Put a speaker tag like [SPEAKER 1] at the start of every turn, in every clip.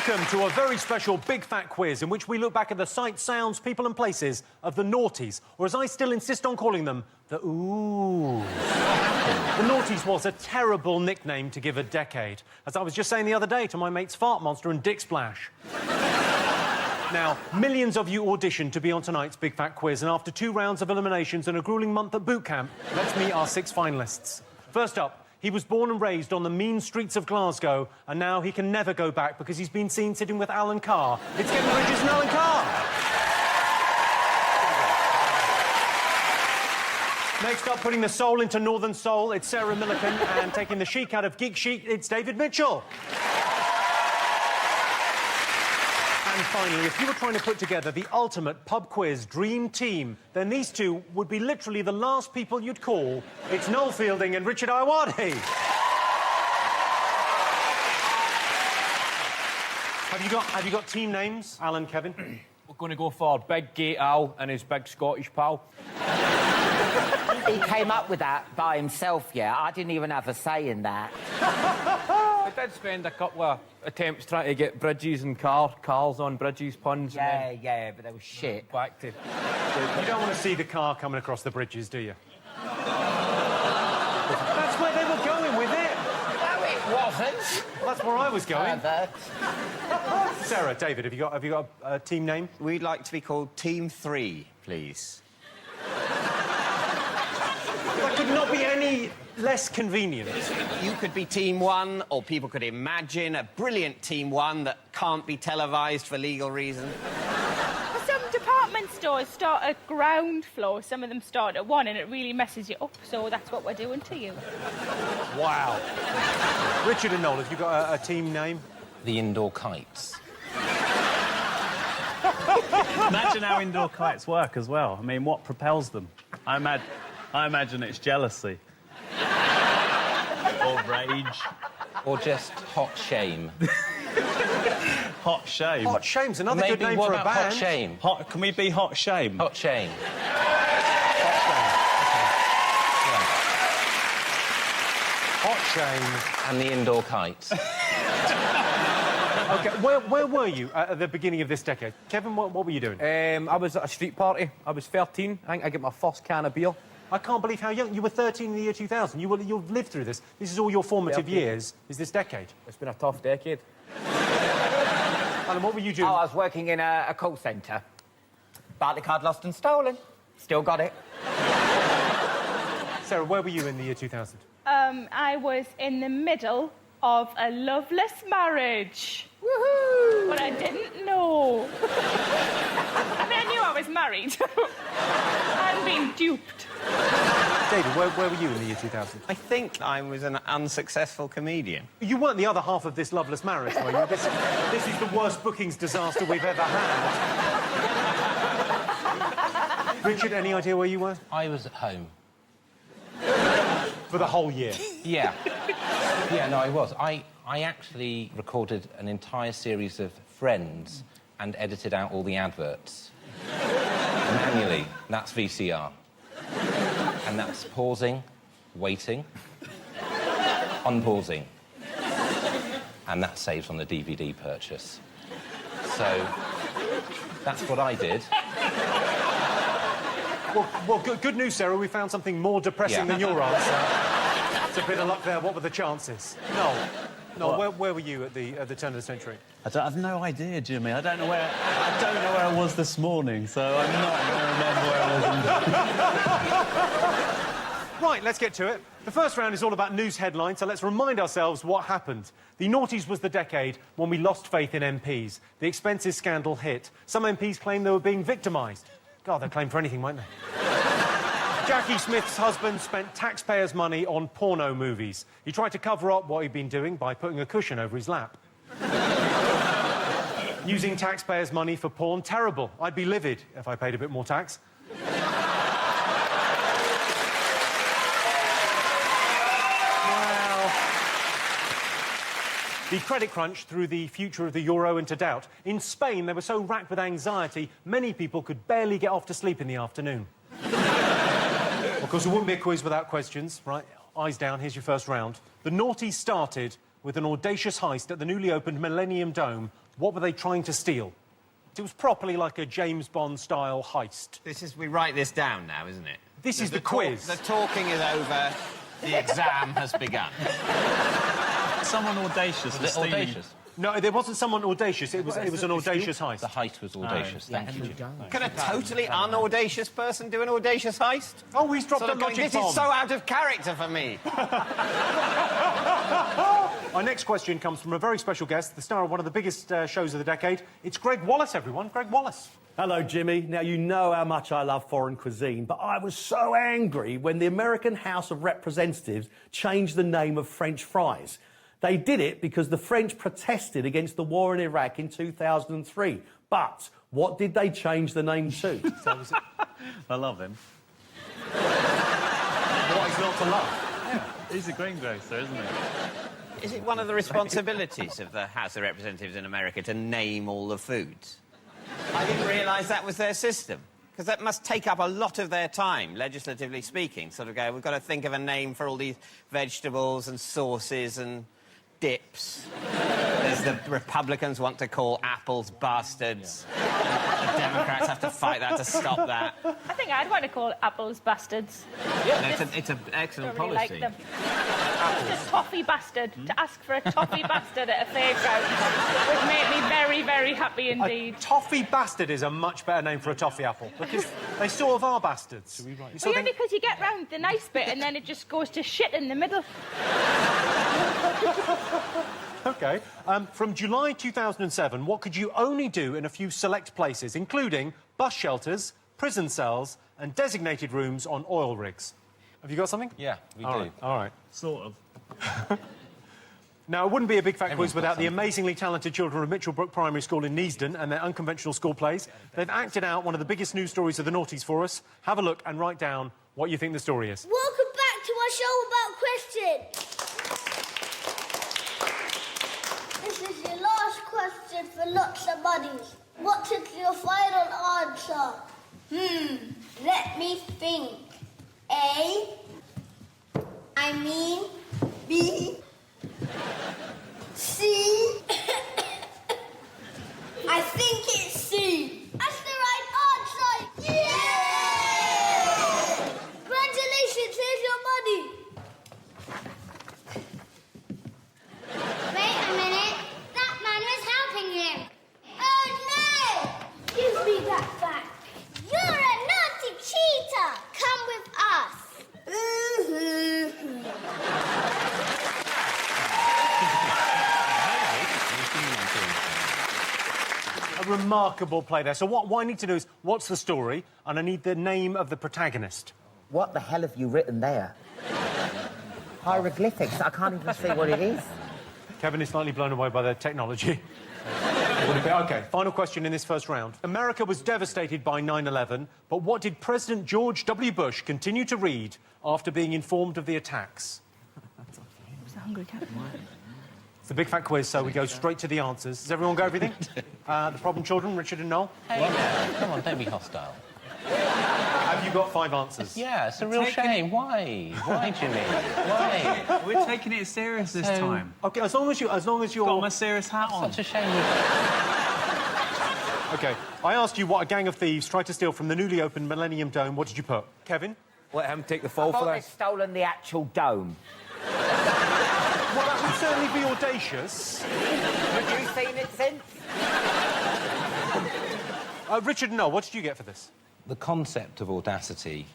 [SPEAKER 1] Welcome to a very special Big Fat Quiz in which we look back at the sights, sounds, people and places of the Noughties, or as I still insist on calling them, the oohs. The Noughties was a terrible nickname to give a decade, as I was just saying the other day to my mates Fart Monster and Dick Splash. Now, millions of you auditioned to be on tonight's Big Fat Quiz, and after 2 rounds of eliminations and a gruelling month at boot camp, let's meet our 6 finalists. First up, he was born and raised on the mean streets of Glasgow, and now he can never go back because he's been seen sitting with Alan Carr. It's Kevin Bridges and Alan Carr. Next up, putting the soul into Northern Soul, it's Sarah Millican, and taking the chic out of Geek Chic, it's David Mitchell. And finally, if you were trying to put together the ultimate pub quiz dream team, then these two would be literally the last people you'd call. It's Noel Fielding and Richard Ayoade. Have you got team names, Alan, Kevin?
[SPEAKER 2] We're going to go for Big Gay Al and his big Scottish pal.
[SPEAKER 3] He came up with that by himself, yeah. I didn't even have a say in that.
[SPEAKER 2] I did spend a couple of attempts trying to get Bridges and Carls on Bridges puns.
[SPEAKER 3] Yeah,
[SPEAKER 2] and
[SPEAKER 3] yeah, but they were shit.
[SPEAKER 2] Back to...
[SPEAKER 1] You don't want to see the car coming across the bridges, do you? That's where they were going with it.
[SPEAKER 3] No, it wasn't.
[SPEAKER 1] Well, that's where I was going. Sarah, David, have you got a team name?
[SPEAKER 4] We'd like to be called Team 3, please.
[SPEAKER 1] That could not be any less convenient.
[SPEAKER 4] You could be Team 1, or people could imagine a brilliant Team 1 that can't be televised for legal reasons.
[SPEAKER 5] Some department stores start at ground floor, some of them start at 1, and it really messes you up, so that's what we're doing to you.
[SPEAKER 1] Wow. Richard and Noel, have you got a team name?
[SPEAKER 6] The Indoor Kites.
[SPEAKER 7] Imagine how indoor kites work as well. I mean, what propels them? I imagine it's jealousy. Or rage.
[SPEAKER 6] Or just hot shame.
[SPEAKER 7] Hot shame.
[SPEAKER 1] Hot Shame's another good name
[SPEAKER 6] what
[SPEAKER 1] for a
[SPEAKER 6] about
[SPEAKER 1] band.
[SPEAKER 6] Hot Shame?
[SPEAKER 7] Can we be hot shame?
[SPEAKER 6] Hot Shame.
[SPEAKER 1] Hot Shame.
[SPEAKER 6] And the Indoor Kites.
[SPEAKER 1] OK, where were you at the beginning of this decade? Kevin, what were you doing?
[SPEAKER 2] I was at a street party. I was 13. I think I got my first can of beer.
[SPEAKER 1] I can't believe how young... You were 13 in the year 2000. You've lived through this. This is all your formative years, is this decade.
[SPEAKER 2] It's been a tough decade.
[SPEAKER 1] Alan, what were you doing?
[SPEAKER 3] Oh, I was working in a call centre. Bartley card lost and stolen. Still got it.
[SPEAKER 1] Sarah, where were you in the year 2000?
[SPEAKER 5] I was in the middle of a loveless marriage. Woohoo! But I didn't know. I mean, I knew I was married. I'm being duped.
[SPEAKER 1] David, where were you in the year 2000?
[SPEAKER 4] I think I was an unsuccessful comedian.
[SPEAKER 1] You weren't the other half of this loveless marriage, were you? This is the worst bookings disaster we've ever had. Richard, any idea where you were?
[SPEAKER 6] I was at home.
[SPEAKER 1] For the whole year?
[SPEAKER 6] Yeah. Yeah, no, I was. I actually recorded an entire series of Friends and edited out all the adverts. Manually. That's VCR. And that's pausing, waiting, unpausing. And that saves on the DVD purchase. So, that's what I did.
[SPEAKER 1] Well, good news, Sarah. We found something more depressing than your answer. It's a bit of luck there. What were the chances? Noel, where were you at the turn of the century?
[SPEAKER 7] I've no idea, Jimmy. I don't know where I was this morning, so I'm not going to remember where I was.
[SPEAKER 1] Right, let's get to it. The first round is all about news headlines, so let's remind ourselves what happened. The Noughties was the decade when we lost faith in MPs. The expenses scandal hit. Some MPs claimed they were being victimised. God, they'd claim for anything, won't they? Jackie Smith's husband spent taxpayers' money on porno movies. He tried to cover up what he'd been doing by putting a cushion over his lap. Using taxpayers' money for porn, terrible. I'd be livid if I paid a bit more tax. Well, the credit crunch threw the future of the euro into doubt. In Spain, they were so racked with anxiety, many people could barely get off to sleep in the afternoon. Of course, it wouldn't be a quiz without questions, right? Eyes down, here's your first round. The Noughties started with an audacious heist at the newly opened Millennium Dome What were they trying to steal? It was properly like a James Bond-style heist.
[SPEAKER 4] We write this down now, isn't it?
[SPEAKER 1] This is the quiz.
[SPEAKER 4] The talking is over. The exam has begun.
[SPEAKER 7] Someone audacious.
[SPEAKER 6] Was it audacious?
[SPEAKER 1] No, there wasn't someone audacious. It was an audacious heist.
[SPEAKER 6] The heist was audacious. Thank you.
[SPEAKER 4] Can a totally unaudacious person do an audacious heist?
[SPEAKER 1] Oh, he's dropped
[SPEAKER 4] Sort
[SPEAKER 1] a
[SPEAKER 4] of going,
[SPEAKER 1] logic
[SPEAKER 4] this
[SPEAKER 1] bomb.
[SPEAKER 4] is so out of character for me.
[SPEAKER 1] Our next question comes from a very special guest, the star of one of the biggest shows of the decade. It's Greg Wallace, everyone. Greg Wallace.
[SPEAKER 8] Hello, Jimmy. Now, you know how much I love foreign cuisine, but I was so angry when the American House of Representatives changed the name of French fries. They did it because the French protested against the war in Iraq in 2003. But what did they change the name to?
[SPEAKER 7] I love him.
[SPEAKER 1] What is not to love?
[SPEAKER 7] He's a greengrocer, isn't he?
[SPEAKER 4] Is it one of the responsibilities of the House of Representatives in America to name all the foods? I didn't realise that was their system. Because that must take up a lot of their time, legislatively speaking. Sort of go, we've got to think of a name for all these vegetables and sauces and dips. There's the Republicans want to call apples bastards. The Democrats have to fight that to stop that.
[SPEAKER 5] I think I'd want to call it apples bastards.
[SPEAKER 4] Yeah, it's an excellent
[SPEAKER 5] Don't really
[SPEAKER 4] policy.
[SPEAKER 5] like them. Just a toffee bastard. To ask for a toffee bastard at a fairground would make me very, very happy indeed.
[SPEAKER 1] A toffee bastard is a much better name for a toffee apple, because they sort of are bastards.
[SPEAKER 5] Well, yeah, because you get round the nice bit and then it just goes to shit in the middle.
[SPEAKER 1] OK. From July 2007, what could you only do in a few select places, including bus shelters, prison cells and designated rooms on oil rigs? Have you got something?
[SPEAKER 6] Yeah, we
[SPEAKER 1] All
[SPEAKER 6] do.
[SPEAKER 1] right, all right.
[SPEAKER 7] Sort of.
[SPEAKER 1] Now, it wouldn't be a big fat
[SPEAKER 6] Everyone's
[SPEAKER 1] quiz without
[SPEAKER 6] got
[SPEAKER 1] the
[SPEAKER 6] something.
[SPEAKER 1] amazingly talented children of Mitchellbrook Primary School in Neasden and their unconventional school plays. They've acted out one of the biggest news stories of the Noughties for us. Have a look and write down what you think the story is.
[SPEAKER 9] Welcome back to my show about questions. This is your last question for lots of monies. What is your final answer? Let me think. A. I mean B. C. I think it's C. That's the right answer. Yay! Congratulations, here's your money.
[SPEAKER 10] Wait a minute. That man was helping him.
[SPEAKER 9] Oh no! Give me that back.
[SPEAKER 10] You're a naughty cheater. Come with us.
[SPEAKER 1] A remarkable play there. So what I need to do is, what's the story? And I need the name of the protagonist.
[SPEAKER 3] What the hell have you written there? Hieroglyphics. I can't even see what it is.
[SPEAKER 1] Kevin is slightly blown away by the technology. OK, final question in this first round. America was devastated by 9/11, but what did President George W. Bush continue to read after being informed of the attacks?
[SPEAKER 5] It's a hungry cat.
[SPEAKER 1] It's a big fat quiz, so we go straight to the answers. Does everyone got everything? The problem children, Richard and Noel?
[SPEAKER 6] Hey, now, come on, don't be hostile.
[SPEAKER 1] Have you got 5 answers?
[SPEAKER 6] Yeah, it's a real shame. Why? Why, Jimmy? Why?
[SPEAKER 7] We're taking it serious this time.
[SPEAKER 1] OK, as long as you're...
[SPEAKER 7] Got my serious hat on.
[SPEAKER 6] Such a shame.
[SPEAKER 1] OK, I asked you what a gang of thieves tried to steal from the newly opened Millennium Dome. What did you put? Kevin?
[SPEAKER 2] Let him take the
[SPEAKER 3] I
[SPEAKER 2] fall for
[SPEAKER 3] thought they'd
[SPEAKER 2] this.
[SPEAKER 3] stolen the actual dome.
[SPEAKER 1] Well, that would certainly be audacious.
[SPEAKER 3] Have you seen it since?
[SPEAKER 1] Richard and Noel, what did you get for this?
[SPEAKER 6] The concept of audacity.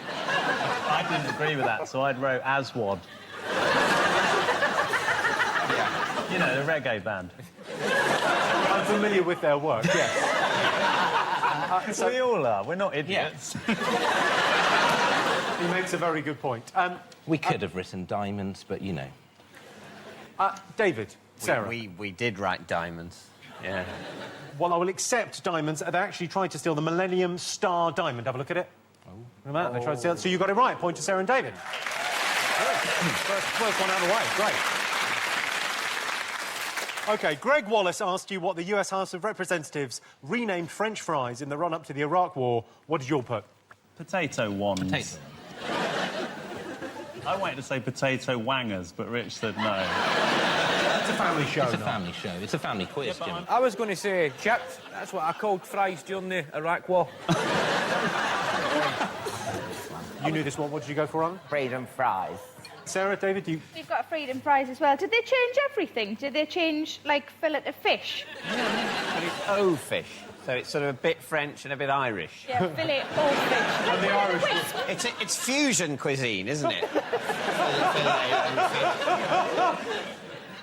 [SPEAKER 7] I didn't agree with that, so I'd wrote Aswad. You know, the reggae band.
[SPEAKER 1] I'm familiar with their work, yes.
[SPEAKER 7] We all are. We're not idiots.
[SPEAKER 1] He makes a very good point.
[SPEAKER 6] We could have written diamonds, but you know.
[SPEAKER 1] David, Sarah.
[SPEAKER 4] We did write diamonds. Yeah.
[SPEAKER 1] Well, I will accept diamonds. They actually tried to steal the Millennium Star Diamond. Have a look at it. Oh. Look at that. They tried to steal it. So you got it right. Point to Sarah and David. First one out of the way. Great. OK, Greg Wallace asked you what the US House of Representatives renamed French fries in the run-up to the Iraq War. What did you all put?
[SPEAKER 7] Potato wands.
[SPEAKER 6] Potato.
[SPEAKER 7] I wanted to say potato wangers, but Rich said no.
[SPEAKER 1] It's a family show.
[SPEAKER 6] It's a family show. It's a family quiz, Jim.
[SPEAKER 2] I was going to say chips. That's what I called fries during the Iraq War.
[SPEAKER 1] You knew this one. What did you go for, Alan?
[SPEAKER 3] Freedom fries.
[SPEAKER 1] Sarah, David, you...
[SPEAKER 5] We've got freedom fries as well. Did they change everything? Did they change, like, fillet of fish?
[SPEAKER 4] And it's O fish, so it's sort of a bit French and a bit Irish.
[SPEAKER 5] Yeah, fillet of fish.
[SPEAKER 1] And the Irish...
[SPEAKER 4] It's fusion cuisine, isn't it?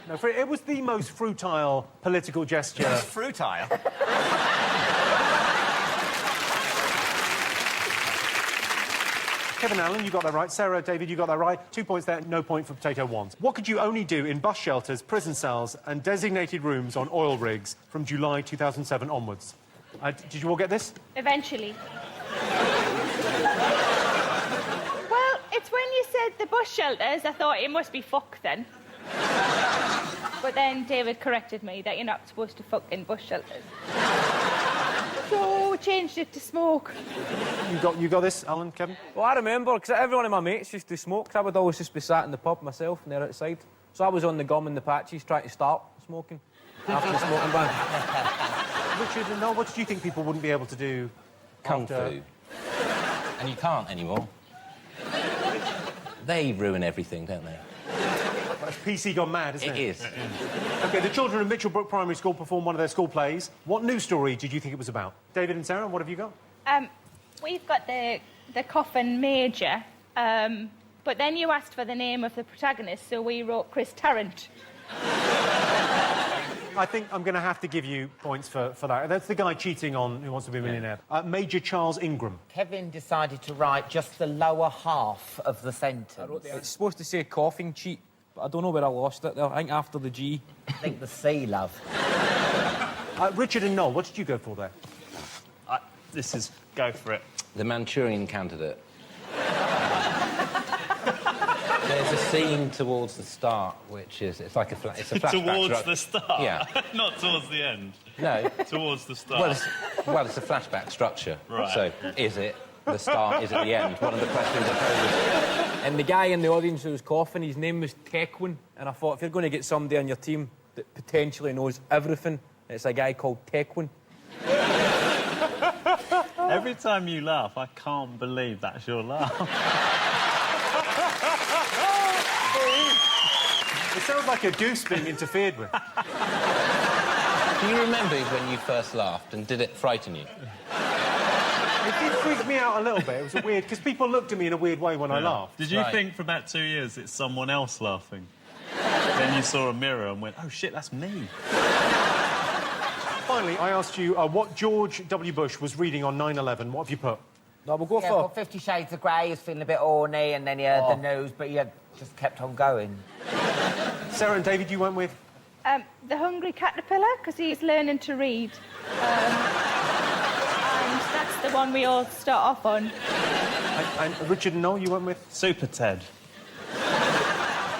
[SPEAKER 1] No, it was the most fruitile political gesture.
[SPEAKER 4] Fruitile.
[SPEAKER 1] Kevin Allen, you got that right. Sarah, David, you got that right. 2 points there, no point for potato ones. What could you only do in bus shelters, prison cells and designated rooms on oil rigs from July 2007 onwards? Did you all get this?
[SPEAKER 5] Eventually. Well, it's when you said the bus shelters, I thought it must be fuck then. But then David corrected me that you're not supposed to fuck in bus shelters. So changed it to smoke.
[SPEAKER 1] You got this, Alan, Kevin?
[SPEAKER 2] Well, I remember, because every one of my mates used to smoke, 'cause I would always just be sat in the pub myself and they're outside. So I was on the gum and the patches trying to start smoking after the smoking ban.
[SPEAKER 1] Richard and Noel, what did you think people wouldn't be able to do?
[SPEAKER 6] Kung Fu. And you can't anymore. They ruin everything, don't they?
[SPEAKER 1] That's PC gone mad, isn't it?
[SPEAKER 6] It is.
[SPEAKER 1] OK, the children of Mitchellbrook Primary School performed one of their school plays. What news story did you think it was about? David and Sarah, what have you got?
[SPEAKER 5] We've got the Coffin Major, but then you asked for the name of the protagonist, so we wrote Chris Tarrant.
[SPEAKER 1] I think I'm going to have to give you points for that. That's the guy cheating on Who Wants to Be a Millionaire. Major Charles Ingram.
[SPEAKER 3] Kevin decided to write just the lower half of the sentence.
[SPEAKER 2] It's supposed to say coughing cheat, but I don't know where I lost it there. I think after the G.
[SPEAKER 3] I think the C, love.
[SPEAKER 1] Richard and Noel, what did you go for there?
[SPEAKER 7] This is... Go for it.
[SPEAKER 6] The Manchurian Candidate. There's a scene towards the start, which is... It's like a flashback.
[SPEAKER 7] Towards the start?
[SPEAKER 6] Yeah.
[SPEAKER 7] Not towards the end?
[SPEAKER 6] No.
[SPEAKER 7] Towards the start.
[SPEAKER 6] Well, it's a flashback structure.
[SPEAKER 7] Right.
[SPEAKER 6] So, is it the start, is it the end? One of the questions I posed.
[SPEAKER 2] And the guy in the audience who was coughing, his name was Tequin. And I thought, if you're going to get somebody on your team that potentially knows everything, it's a guy called Tequin.
[SPEAKER 7] Every time you laugh, I can't believe that's your laugh.
[SPEAKER 1] It sounds like a goose being interfered with.
[SPEAKER 6] Do you remember when you first laughed, and did it frighten you?
[SPEAKER 1] It did freak me out a little bit. It was a weird... Because people looked at me in a weird way when I laughed.
[SPEAKER 7] Did you think for about 2 years it's someone else laughing? Then you saw a mirror and went, oh, shit, that's me.
[SPEAKER 1] Finally, I asked you what George W. Bush was reading on 9/11. What have you put?
[SPEAKER 2] No, we'll go
[SPEAKER 3] Yeah,
[SPEAKER 2] for...
[SPEAKER 3] well, 50 Shades of Grey, he was feeling a bit horny, and then he heard the news, but he just kept on going.
[SPEAKER 1] Sarah and David, you went with?
[SPEAKER 5] The Hungry Caterpillar, because he's learning to read. And that's the one we all start off on.
[SPEAKER 1] And Richard and Noel, you went with?
[SPEAKER 7] Super Ted.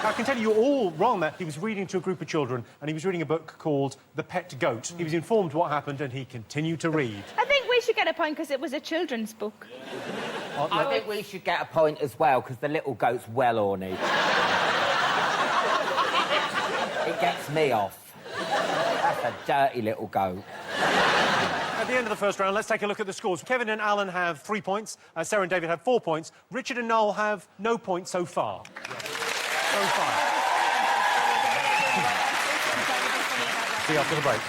[SPEAKER 1] I can tell you, you're all wrong there. He was reading to a group of children, and he was reading a book called The Pet Goat. He was informed what happened, and he continued to read.
[SPEAKER 5] I think we should get a point because it was a children's book.
[SPEAKER 3] I think we should get a point as well, because the little goat's well horny. It gets me off. That's a dirty little goat.
[SPEAKER 1] At the end of the first round, let's take a look at the scores. Kevin and Alan have 3 points. Sarah and David have 4 points. Richard and Noel have no points so far. So far. See you after the break.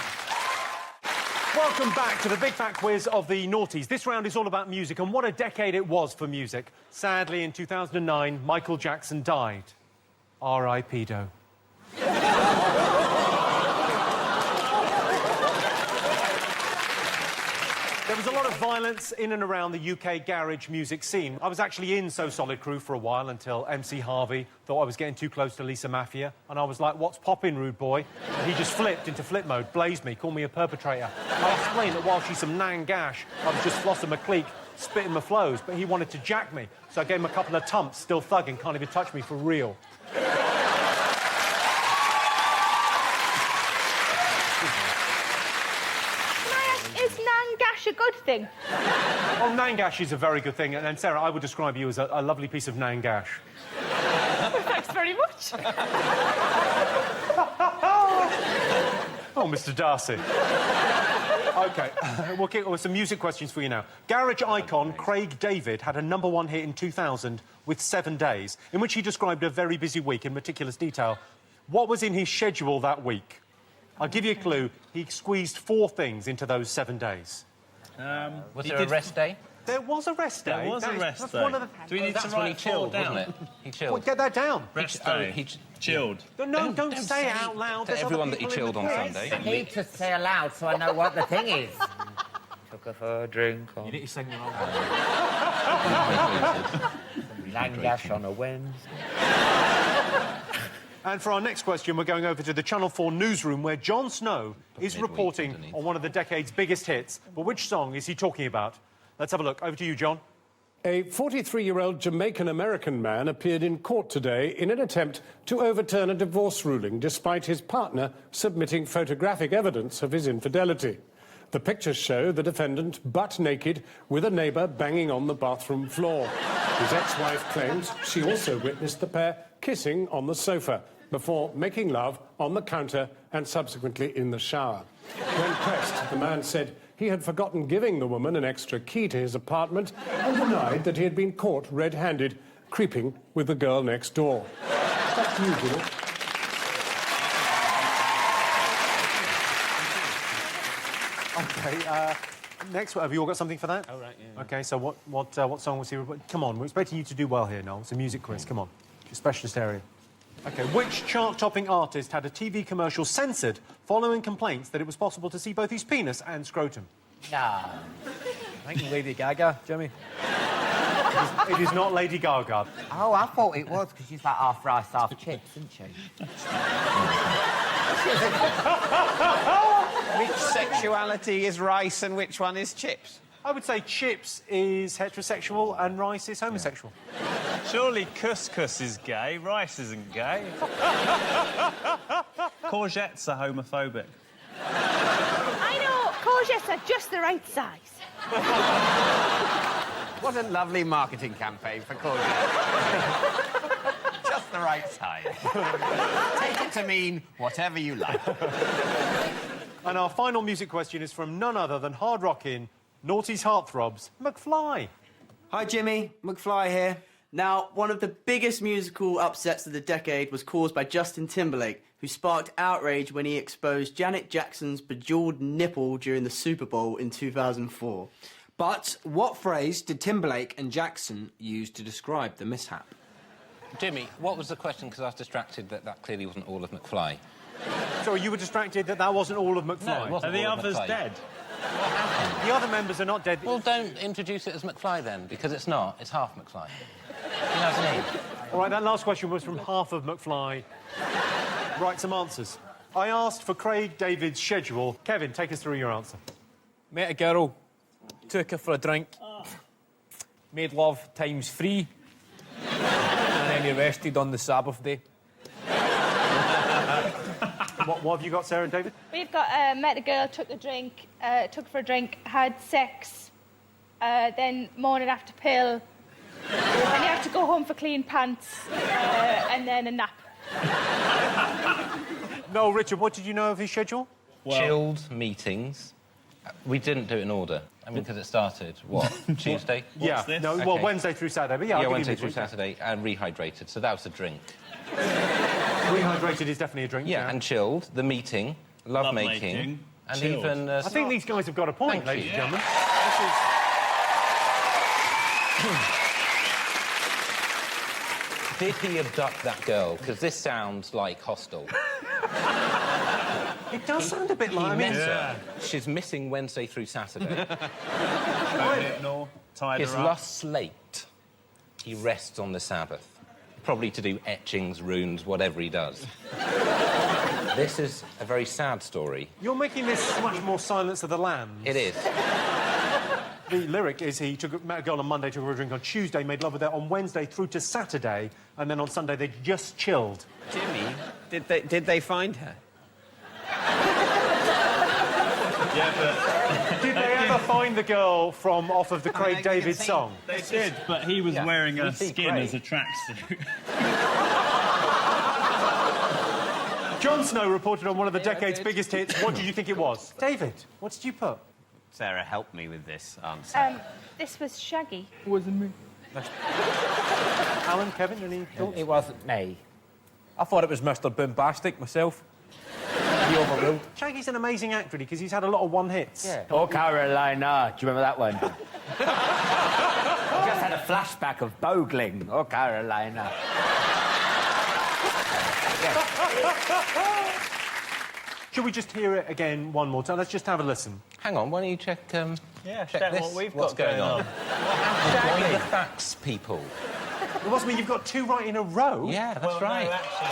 [SPEAKER 1] Welcome back to the Big Fat Quiz of the Noughties. This round is all about music, and what a decade it was for music. Sadly, in 2009, Michael Jackson died. R.I.P. Do. There was a lot of violence in and around the UK garage music scene. I was actually in So Solid Crew for a while until MC Harvey thought I was getting too close to Lisa Mafia, and I was like, what's poppin', rude boy? And he just flipped into flip mode, blazed me, called me a perpetrator. I explained that while she's some nang gash, I was just flossing my clique, spitting my flows, but he wanted to jack me, so I gave him a couple of tumps, still thugging, can't even touch me for real.
[SPEAKER 5] Is Nangash a good thing?
[SPEAKER 1] Well, Nangash is a very good thing, and Sarah, I would describe you as a lovely piece of Nangash.
[SPEAKER 5] Thanks very much.
[SPEAKER 1] Oh, Mr. Darcy. OK, we'll kick with some music questions for you now. Garage icon Craig David had a #1 hit in 2000 with 7 Days, in which he described a very busy week in meticulous detail. What was in his schedule that week? I'll give you a clue. He squeezed 4 things into those 7 days.
[SPEAKER 6] Was there a rest day?
[SPEAKER 1] There was a rest day.
[SPEAKER 7] There was a rest
[SPEAKER 1] that's
[SPEAKER 7] day.
[SPEAKER 1] One of the...
[SPEAKER 7] Do we need to
[SPEAKER 6] That's when he
[SPEAKER 7] write 4
[SPEAKER 6] chilled,
[SPEAKER 7] down?
[SPEAKER 6] wasn't it? He chilled.
[SPEAKER 1] Well, get that down.
[SPEAKER 7] Rest day.
[SPEAKER 6] He
[SPEAKER 7] Chilled.
[SPEAKER 1] No, don't say it out loud.
[SPEAKER 6] To
[SPEAKER 1] There's
[SPEAKER 6] everyone
[SPEAKER 1] other
[SPEAKER 6] that he
[SPEAKER 1] people in
[SPEAKER 6] chilled
[SPEAKER 1] the
[SPEAKER 6] on
[SPEAKER 1] quiz.
[SPEAKER 6] Sunday.
[SPEAKER 3] I need to say aloud so I know what the thing is. Took her for a drink
[SPEAKER 2] You
[SPEAKER 3] on
[SPEAKER 2] need to sing along.
[SPEAKER 3] Langash on a Wednesday.
[SPEAKER 1] And for our next question, we're going over to the Channel 4 newsroom where Jon Snow is
[SPEAKER 6] midweek
[SPEAKER 1] reporting
[SPEAKER 6] underneath.
[SPEAKER 1] on one of the decade's biggest hits. But which song is he talking about? Let's have a look. Over to you, John.
[SPEAKER 11] A 43-year-old Jamaican-American man appeared in court today in an attempt to overturn a divorce ruling despite his partner submitting photographic evidence of his infidelity. The pictures show the defendant butt naked with a neighbour banging on the bathroom floor. His ex-wife claims she also witnessed the pair kissing on the sofa before making love on the counter and subsequently in the shower. When pressed, the man said he had forgotten giving the woman an extra key to his apartment and denied that he had been caught red-handed creeping with the girl next door. Back to you, Jimmy.
[SPEAKER 1] OK, next, have you all got something for that?
[SPEAKER 2] Oh, right, yeah.
[SPEAKER 1] OK, so what song was he... Come on, we're expecting you to do well here, Noel. It's a music quiz, come on. Your specialist area. OK, which chart-topping artist had a TV commercial censored following complaints that it was possible to see both his penis and scrotum?
[SPEAKER 3] No.
[SPEAKER 2] I think Lady Gaga, Jimmy.
[SPEAKER 1] It is not Lady Gaga.
[SPEAKER 3] Oh, I thought it was, because she's like half rice, half chips, isn't she?
[SPEAKER 4] Which sexuality is rice and which one is chips?
[SPEAKER 1] I would say chips is heterosexual and rice is homosexual.
[SPEAKER 7] Surely couscous is gay, rice isn't gay. Courgettes are homophobic.
[SPEAKER 5] I know courgettes are just the right size.
[SPEAKER 4] What a lovely marketing campaign for courgettes. Just the right size. Take it to mean whatever you like.
[SPEAKER 1] And our final music question is from none other than hard-rocking, Noughties heartthrobs, McFly.
[SPEAKER 12] Hi, Jimmy. McFly here. Now, one of the biggest musical upsets of the decade was caused by Justin Timberlake, who sparked outrage when he exposed Janet Jackson's bejeweled nipple during the Super Bowl in 2004.
[SPEAKER 13] But what phrase did Timberlake and Jackson use to describe the mishap?
[SPEAKER 6] Jimmy, what was the question? Because I was distracted that clearly wasn't all of McFly.
[SPEAKER 1] So you were distracted that wasn't all of McFly?
[SPEAKER 6] No, it wasn't
[SPEAKER 7] Are the
[SPEAKER 6] all of
[SPEAKER 7] others
[SPEAKER 6] McFly.
[SPEAKER 7] dead?
[SPEAKER 1] The other members are not dead.
[SPEAKER 6] Well, don't introduce it as McFly then, because it's not. It's half McFly. You know what I mean?
[SPEAKER 1] All right, that last question was from half of McFly. Write some answers. I asked for Craig David's schedule. Kevin, take us through your answer.
[SPEAKER 2] Met a girl, took her for a drink, made love ×3, and then he rested on the Sabbath day.
[SPEAKER 1] What have you got, Sarah and David?
[SPEAKER 5] We've got met a girl, took for a drink, had sex, then morning after pill, then you have to go home for clean pants, and then a nap.
[SPEAKER 1] No, Richard, what did you know of his schedule?
[SPEAKER 6] Well, chilled meetings. We didn't do it in order. I mean, because it started, what, Tuesday?
[SPEAKER 1] Yeah,
[SPEAKER 7] this?
[SPEAKER 1] no, well, Wednesday through Saturday, but yeah, I'll give you
[SPEAKER 6] Wednesday
[SPEAKER 1] midweek.
[SPEAKER 6] through Saturday, and rehydrated, so that was a drink.
[SPEAKER 1] Rehydrated is definitely a drink.
[SPEAKER 6] Yeah, and chilled, the meeting, lovemaking, and
[SPEAKER 7] chilled.
[SPEAKER 6] even...
[SPEAKER 1] I think these guys have got a point,
[SPEAKER 6] Thank
[SPEAKER 1] ladies
[SPEAKER 6] you.
[SPEAKER 1] and gentlemen.
[SPEAKER 6] Did he abduct that girl? Because this sounds like hostile.
[SPEAKER 1] It does sound a bit like...
[SPEAKER 6] He
[SPEAKER 1] I mean,
[SPEAKER 6] met her. She's missing Wednesday through Saturday.
[SPEAKER 7] Tied
[SPEAKER 6] His
[SPEAKER 7] her up.
[SPEAKER 6] last slate, he rests on the Sabbath. Probably to do etchings, runes, whatever he does. This is a very sad story.
[SPEAKER 1] you're making this much more Silence of the Lambs.
[SPEAKER 6] It is.
[SPEAKER 1] The lyric is he met a girl on Monday, took her a drink on Tuesday, made love with her on Wednesday through to Saturday, and then on Sunday they just chilled.
[SPEAKER 4] Jimmy, did they find her?
[SPEAKER 7] Yeah, but
[SPEAKER 1] Did they ever find the girl from off of the Craig
[SPEAKER 4] they
[SPEAKER 1] David
[SPEAKER 4] can sing.
[SPEAKER 1] song?
[SPEAKER 7] they did, but he was wearing a
[SPEAKER 6] We see
[SPEAKER 7] skin
[SPEAKER 6] Craig.
[SPEAKER 7] as a tracksuit.
[SPEAKER 1] Jon Snow reported on one of the decade's biggest hits. What did you think it was? David, what did you put?
[SPEAKER 4] Sarah, help me with this answer.
[SPEAKER 5] This was Shaggy.
[SPEAKER 2] Wasn't me.
[SPEAKER 1] Alan, Kevin, any thoughts?
[SPEAKER 3] It wasn't me.
[SPEAKER 2] I thought it was Mr. Boombastic myself. He overruled.
[SPEAKER 1] Shaggy's an amazing actor because he's had a lot of one-hits.
[SPEAKER 3] Yeah. Oh, Carolina. Do you remember that one? I just had a flashback of Bogling. Oh, Carolina.
[SPEAKER 1] Should we just hear it again one more time? Let's just have a listen.
[SPEAKER 6] Hang on, why don't you check,
[SPEAKER 7] Yeah,
[SPEAKER 6] check this?
[SPEAKER 7] what we've
[SPEAKER 6] What's
[SPEAKER 7] got going on.
[SPEAKER 6] Join the facts, people.
[SPEAKER 1] It must mean you've got 2 right in a row.
[SPEAKER 6] Yeah, that's
[SPEAKER 7] Well,
[SPEAKER 6] right.
[SPEAKER 7] no, actually...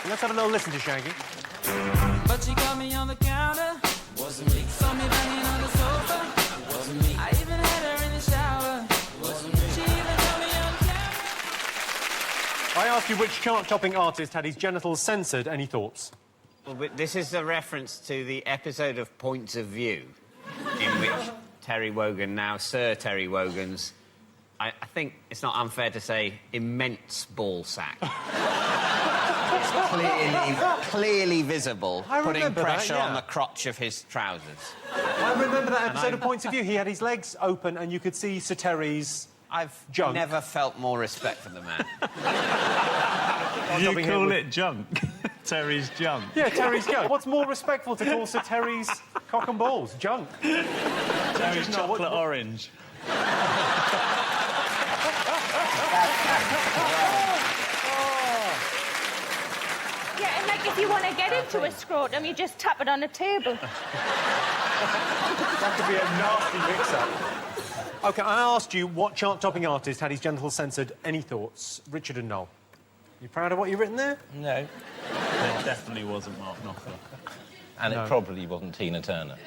[SPEAKER 1] Let's have a little listen to Shaggy.
[SPEAKER 14] But she got me on the counter. Wasn't me. Saw me banging on the sofa. Wasn't me. I even had her in the shower. Wasn't me. She even got me on camera.
[SPEAKER 1] I asked you which chart-topping artist had his genitals censored. Any thoughts?
[SPEAKER 4] Well, but this is a reference to the episode of Points of View, in which Terry Wogan, now Sir Terry Wogan's, I think it's not unfair to say, immense ball sack. It's clearly visible, putting pressure on the crotch of his trousers.
[SPEAKER 1] I remember that episode of Points of View. He had his legs open and you could see Sir Terry's junk.
[SPEAKER 4] Never felt more respect for the man.
[SPEAKER 7] You call it junk? Terry's junk?
[SPEAKER 1] Yeah, Terry's junk. What's more respectful to call Sir Terry's cock and balls? Junk.
[SPEAKER 7] Terry's chocolate orange.
[SPEAKER 5] Yeah, and like if you want to get into a scrotum, you just tap it on a table.
[SPEAKER 1] That could be a nasty mix-up. OK, I asked you what chart-topping artist had his genitals censored. Any thoughts? Richard and Noel. You proud of what you've written there?
[SPEAKER 6] No.
[SPEAKER 7] It definitely wasn't Mark Knopfler.
[SPEAKER 6] And it probably wasn't Tina Turner.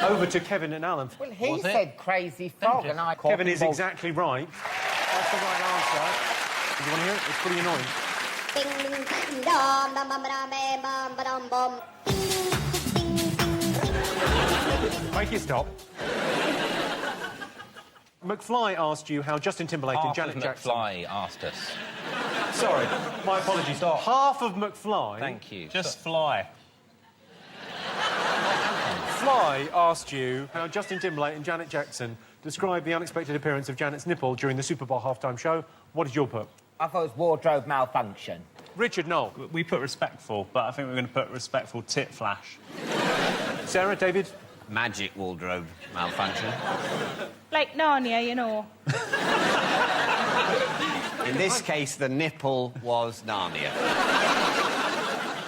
[SPEAKER 1] Over to Kevin and Alan.
[SPEAKER 3] Well, he said Crazy Frog, and I called
[SPEAKER 1] Kevin
[SPEAKER 3] him
[SPEAKER 1] is
[SPEAKER 3] Bob.
[SPEAKER 1] exactly right. That's the right answer. Do you want to hear it? It's pretty annoying.
[SPEAKER 10] Ding ding ding dom dom bum dom bum ba-dum bum.
[SPEAKER 1] Make it stop. McFly asked you how Justin Timberlake and Janet Jackson...
[SPEAKER 6] McFly asked us.
[SPEAKER 1] Sorry, my apologies. Half of McFly...
[SPEAKER 6] Thank you.
[SPEAKER 7] Just fly.
[SPEAKER 1] Fly asked you how Justin Timberlake and Janet Jackson described the unexpected appearance of Janet's nipple during the Super Bowl halftime show. What did you put?
[SPEAKER 3] I thought it was wardrobe malfunction.
[SPEAKER 1] Richard, Noel.
[SPEAKER 7] We put respectful, but I think we're going to put respectful tit flash.
[SPEAKER 1] Sarah, David?
[SPEAKER 4] Magic wardrobe malfunction.
[SPEAKER 5] Like Narnia, you know.
[SPEAKER 4] In this case, the nipple was Narnia.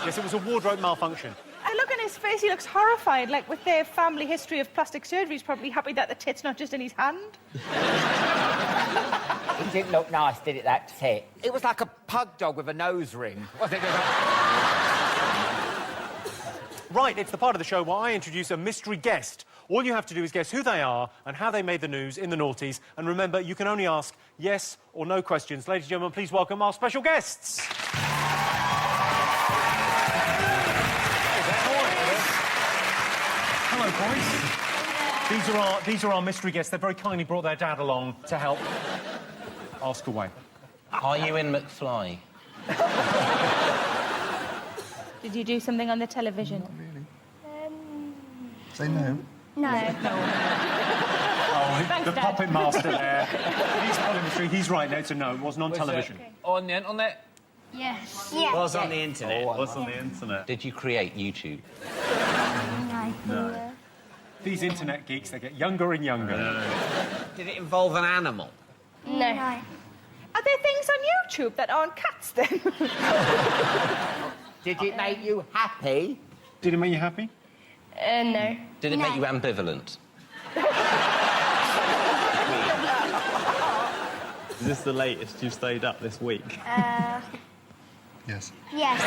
[SPEAKER 1] Yes, it was a wardrobe malfunction.
[SPEAKER 5] I look in his face, he looks horrified. Like, with their family history of plastic surgery, he's probably happy that the tit's not just in his hand.
[SPEAKER 3] It didn't look nice, did it, that tit? It was like a pug dog with a nose ring. Was it?
[SPEAKER 1] Right, it's the part of the show where I introduce a mystery guest. All you have to do is guess who they are and how they made the news in the Noughties. And remember, you can only ask yes or no questions. Ladies and gentlemen, please welcome our special guests. Hello, boys. These are our mystery guests. They very kindly brought their dad along to help. Ask away.
[SPEAKER 6] Are you in McFly?
[SPEAKER 5] Did you do something on the television?
[SPEAKER 15] Not really. Say no.
[SPEAKER 5] No.
[SPEAKER 1] Oh,
[SPEAKER 5] Thanks,
[SPEAKER 1] the
[SPEAKER 5] Dad.
[SPEAKER 1] puppet master there. He's following the street. He's right. No, it's a no. It wasn't on television.
[SPEAKER 2] On the internet?
[SPEAKER 10] Yes.
[SPEAKER 4] Was on the internet.
[SPEAKER 7] What's on the internet?
[SPEAKER 6] Did you create YouTube?
[SPEAKER 10] No.
[SPEAKER 1] These internet geeks, they get younger and younger.
[SPEAKER 4] Did it involve an animal?
[SPEAKER 10] No.
[SPEAKER 5] Are there things on YouTube that aren't cats, then?
[SPEAKER 3] Did it make you happy?
[SPEAKER 1] Did it make you happy?
[SPEAKER 10] No.
[SPEAKER 6] Did it make you ambivalent?
[SPEAKER 7] Is this the latest you've stayed up this week?
[SPEAKER 15] Yes.
[SPEAKER 10] Yes.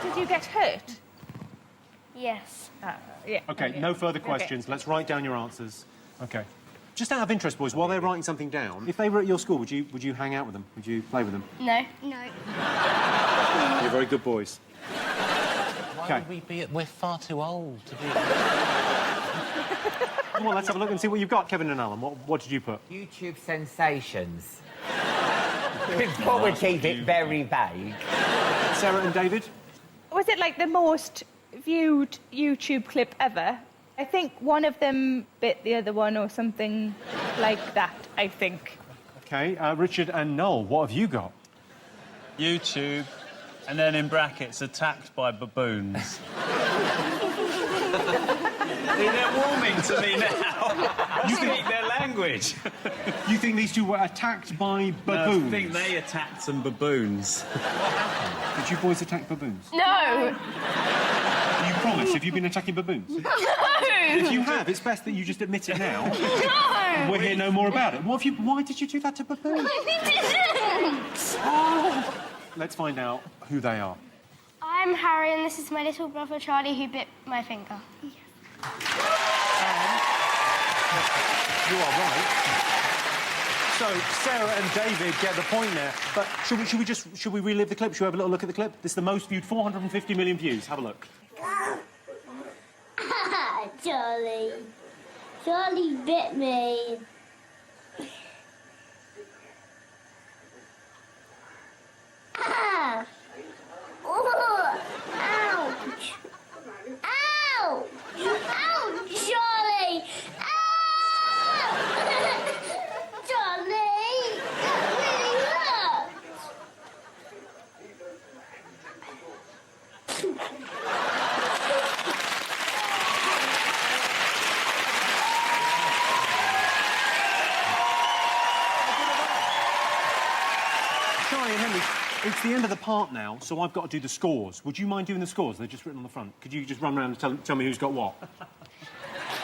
[SPEAKER 5] Did you get hurt?
[SPEAKER 10] Yes.
[SPEAKER 5] Yeah.
[SPEAKER 1] OK, no further questions. Let's write down your answers. OK. Just out of interest, boys, while they're writing something down, if they were at your school, would you hang out with them? Would you play with them?
[SPEAKER 10] No. No.
[SPEAKER 1] You're very good boys.
[SPEAKER 6] Why would we be... We're far too old to be...
[SPEAKER 1] Come on, let's have a look and see what you've got, Kevin and Alan. What did you put?
[SPEAKER 3] YouTube sensations. Could probably keep it very vague.
[SPEAKER 1] Sarah and David?
[SPEAKER 5] Was it like the most viewed YouTube clip ever? I think one of them bit the other one or something like that, I think.
[SPEAKER 1] OK, Richard and Noel, what have you got?
[SPEAKER 7] YouTube, and then in brackets, attacked by baboons. They're warming to me now. You speak their language.
[SPEAKER 1] You think these two were attacked by baboons?
[SPEAKER 7] No, I think they attacked some baboons.
[SPEAKER 1] Did you boys attack baboons?
[SPEAKER 5] No!
[SPEAKER 1] You promise? Have you been attacking baboons?
[SPEAKER 5] No!
[SPEAKER 1] If you have, it's best that you just admit it now.
[SPEAKER 5] No!
[SPEAKER 1] We'll hear no more about it. Why did you do that to baboons?
[SPEAKER 10] I didn't!
[SPEAKER 1] Oh. Let's find out who they are.
[SPEAKER 10] I'm Harry, and this is my little brother Charlie who bit my finger.
[SPEAKER 1] You are right. So Sarah and David get the point there. But should we relive the clip? Should we have a little look at the clip? This is the most viewed, 450 million views. Have a look.
[SPEAKER 9] Charlie. Charlie bit me. Ah! Oh! Ouch! Ow! Ouch, Charlie! Ow! Charlie! That really hurt!
[SPEAKER 1] Charlie and Henry, it's the end of the part now, so I've got to do the scores. Would you mind doing the scores? They're just written on the front. Could you just run around and tell me who's got what?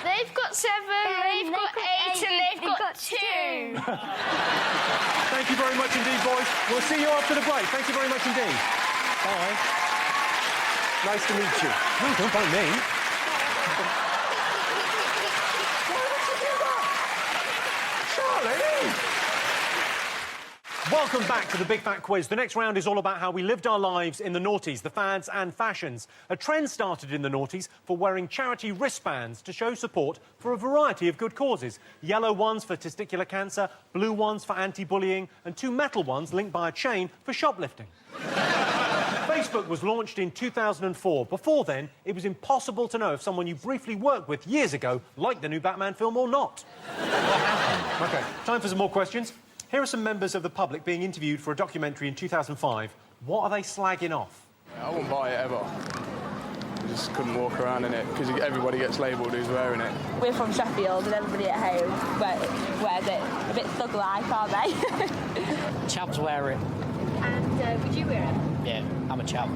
[SPEAKER 10] They've got 7, they've got 8, and they've got 2.
[SPEAKER 1] Thank you very much indeed, boys. We'll see you after the break. Thank you very much indeed. Bye. Nice to meet you. No, don't bite me. Charlie! Welcome back to the Big Fat Quiz. The next round is all about how we lived our lives in the noughties, the fads and fashions. A trend started in the noughties for wearing charity wristbands to show support for a variety of good causes. Yellow ones for testicular cancer, blue ones for anti-bullying, and 2 metal ones linked by a chain for shoplifting. Facebook was launched in 2004. Before then, it was impossible to know if someone you briefly worked with years ago liked the new Batman film or not. OK, time for some more questions. Here are some members of the public being interviewed for a documentary in 2005. What are they slagging off?
[SPEAKER 16] I wouldn't buy it ever. I just couldn't walk around in it because everybody gets labelled who's wearing it.
[SPEAKER 17] We're from Sheffield and everybody at home wears it. A bit thug-like, aren't they?
[SPEAKER 18] Chavs wear it.
[SPEAKER 17] And would you wear it?
[SPEAKER 18] Yeah, I'm a chav.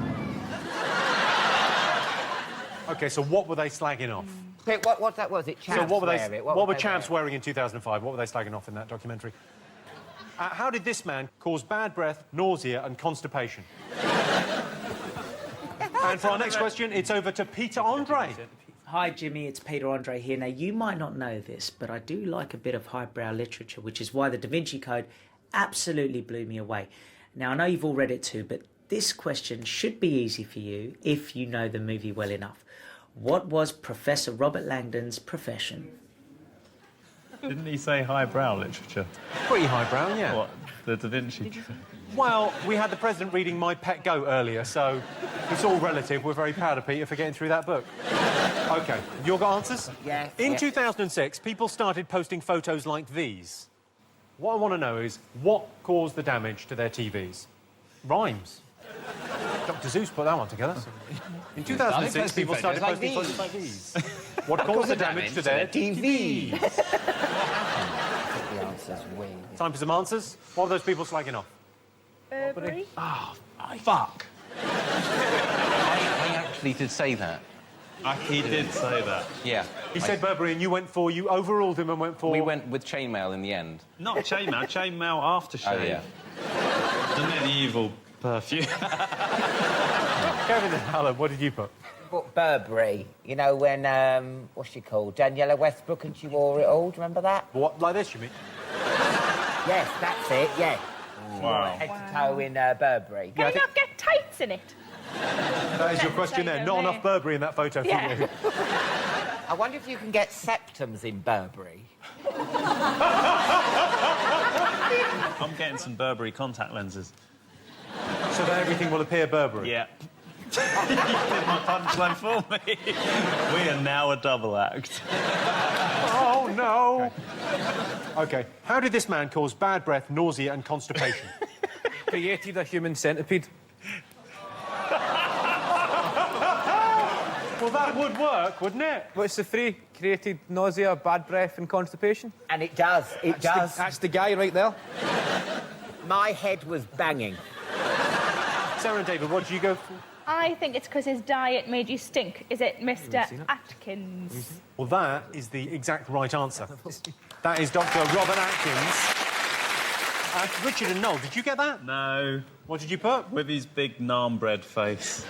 [SPEAKER 1] OK, so what were they slagging off?
[SPEAKER 3] Wait, what was it? Chavs
[SPEAKER 1] so what were
[SPEAKER 3] wear it?
[SPEAKER 1] What were chavs wearing in 2005? What were they slagging off in that documentary? How did this man cause bad breath, nausea and constipation? And for our next question, it's over to Peter Andre.
[SPEAKER 19] Hi, Jimmy, it's Peter Andre here. Now, you might not know this, but I do like a bit of highbrow literature, which is why the Da Vinci Code absolutely blew me away. Now, I know you've all read it too, but this question should be easy for you if you know the movie well enough. What was Professor Robert Langdon's profession?
[SPEAKER 7] Didn't he say highbrow literature?
[SPEAKER 1] Pretty highbrow, yeah.
[SPEAKER 7] What, the Da Vinci Code?
[SPEAKER 1] Well, we had the President reading My Pet Goat earlier, so it's all relative. We're very proud of Peter for getting through that book. OK, you got answers?
[SPEAKER 3] Yes.
[SPEAKER 1] 2006, people started posting photos like these. What I want to know is, what caused the damage to their TVs? Rhymes. Dr. Zeus put that one togetger. In 2006, people started posting photos like these. What caused the damage to their TVs?
[SPEAKER 3] The answer's wing.
[SPEAKER 1] Time for some answers. What are those people slagging off?
[SPEAKER 5] Burberry?
[SPEAKER 7] Oh, fuck.
[SPEAKER 6] I actually did say that.
[SPEAKER 7] He did say that.
[SPEAKER 6] Yeah.
[SPEAKER 1] He said Burberry and you overruled him and went for...
[SPEAKER 6] We went with chainmail in the end.
[SPEAKER 7] Not chainmail, chainmail aftershave.
[SPEAKER 6] Oh, yeah.
[SPEAKER 7] The medieval perfume.
[SPEAKER 1] Kevin and Alan, what did you put?
[SPEAKER 3] But Burberry, you know, when, what's she called? Daniela Westbrook, and she wore it all. Do you remember that?
[SPEAKER 1] What, like this, you mean?
[SPEAKER 3] Yes, that's it, yeah.
[SPEAKER 7] Wow.
[SPEAKER 3] Head to toe in Burberry.
[SPEAKER 5] Can you not get tights in it?
[SPEAKER 1] That is your question there. Not enough Burberry in that photo for you.
[SPEAKER 3] I wonder if you can get septums in Burberry.
[SPEAKER 7] I'm getting some Burberry contact lenses.
[SPEAKER 1] So that everything will appear Burberry?
[SPEAKER 7] Yeah. You did my punchline for me. We are now a double act.
[SPEAKER 1] Oh, no. OK. How did this man cause bad breath, nausea and constipation?
[SPEAKER 2] Created a human centipede.
[SPEAKER 1] Well, that would work, wouldn't it?
[SPEAKER 2] What's the three? Created nausea, bad breath and constipation?
[SPEAKER 3] And it does, it does.
[SPEAKER 2] That's the guy right there.
[SPEAKER 3] My head was banging.
[SPEAKER 1] Sarah and David, what did you go for?
[SPEAKER 5] I think it's because his diet made you stink. Is it Mr. Atkins?
[SPEAKER 1] Well, that is the exact right answer. That is Dr. Robert Atkins. Richard and Noel, did you get that?
[SPEAKER 7] No.
[SPEAKER 1] What did you put?
[SPEAKER 7] With his big naan bread face.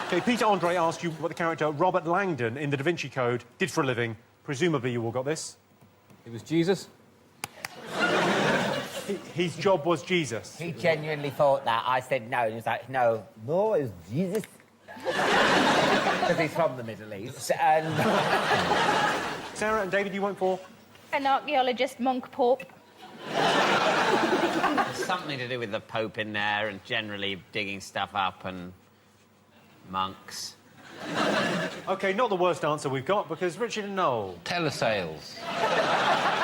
[SPEAKER 1] OK, Peter Andre asked you what the character Robert Langdon in the Da Vinci Code did for a living. Presumably you all got this.
[SPEAKER 2] It was Jesus.
[SPEAKER 1] His job was Jesus.
[SPEAKER 3] He genuinely thought that. I said no, and he was like, no, it's Jesus. Because he's from the Middle East, and...
[SPEAKER 1] Sarah and David, you went for?
[SPEAKER 5] An archaeologist, monk, pope.
[SPEAKER 4] Something to do with the Pope in there and generally digging stuff up and monks.
[SPEAKER 1] OK, not the worst answer we've got, because Richard and Noel...
[SPEAKER 6] Telesales.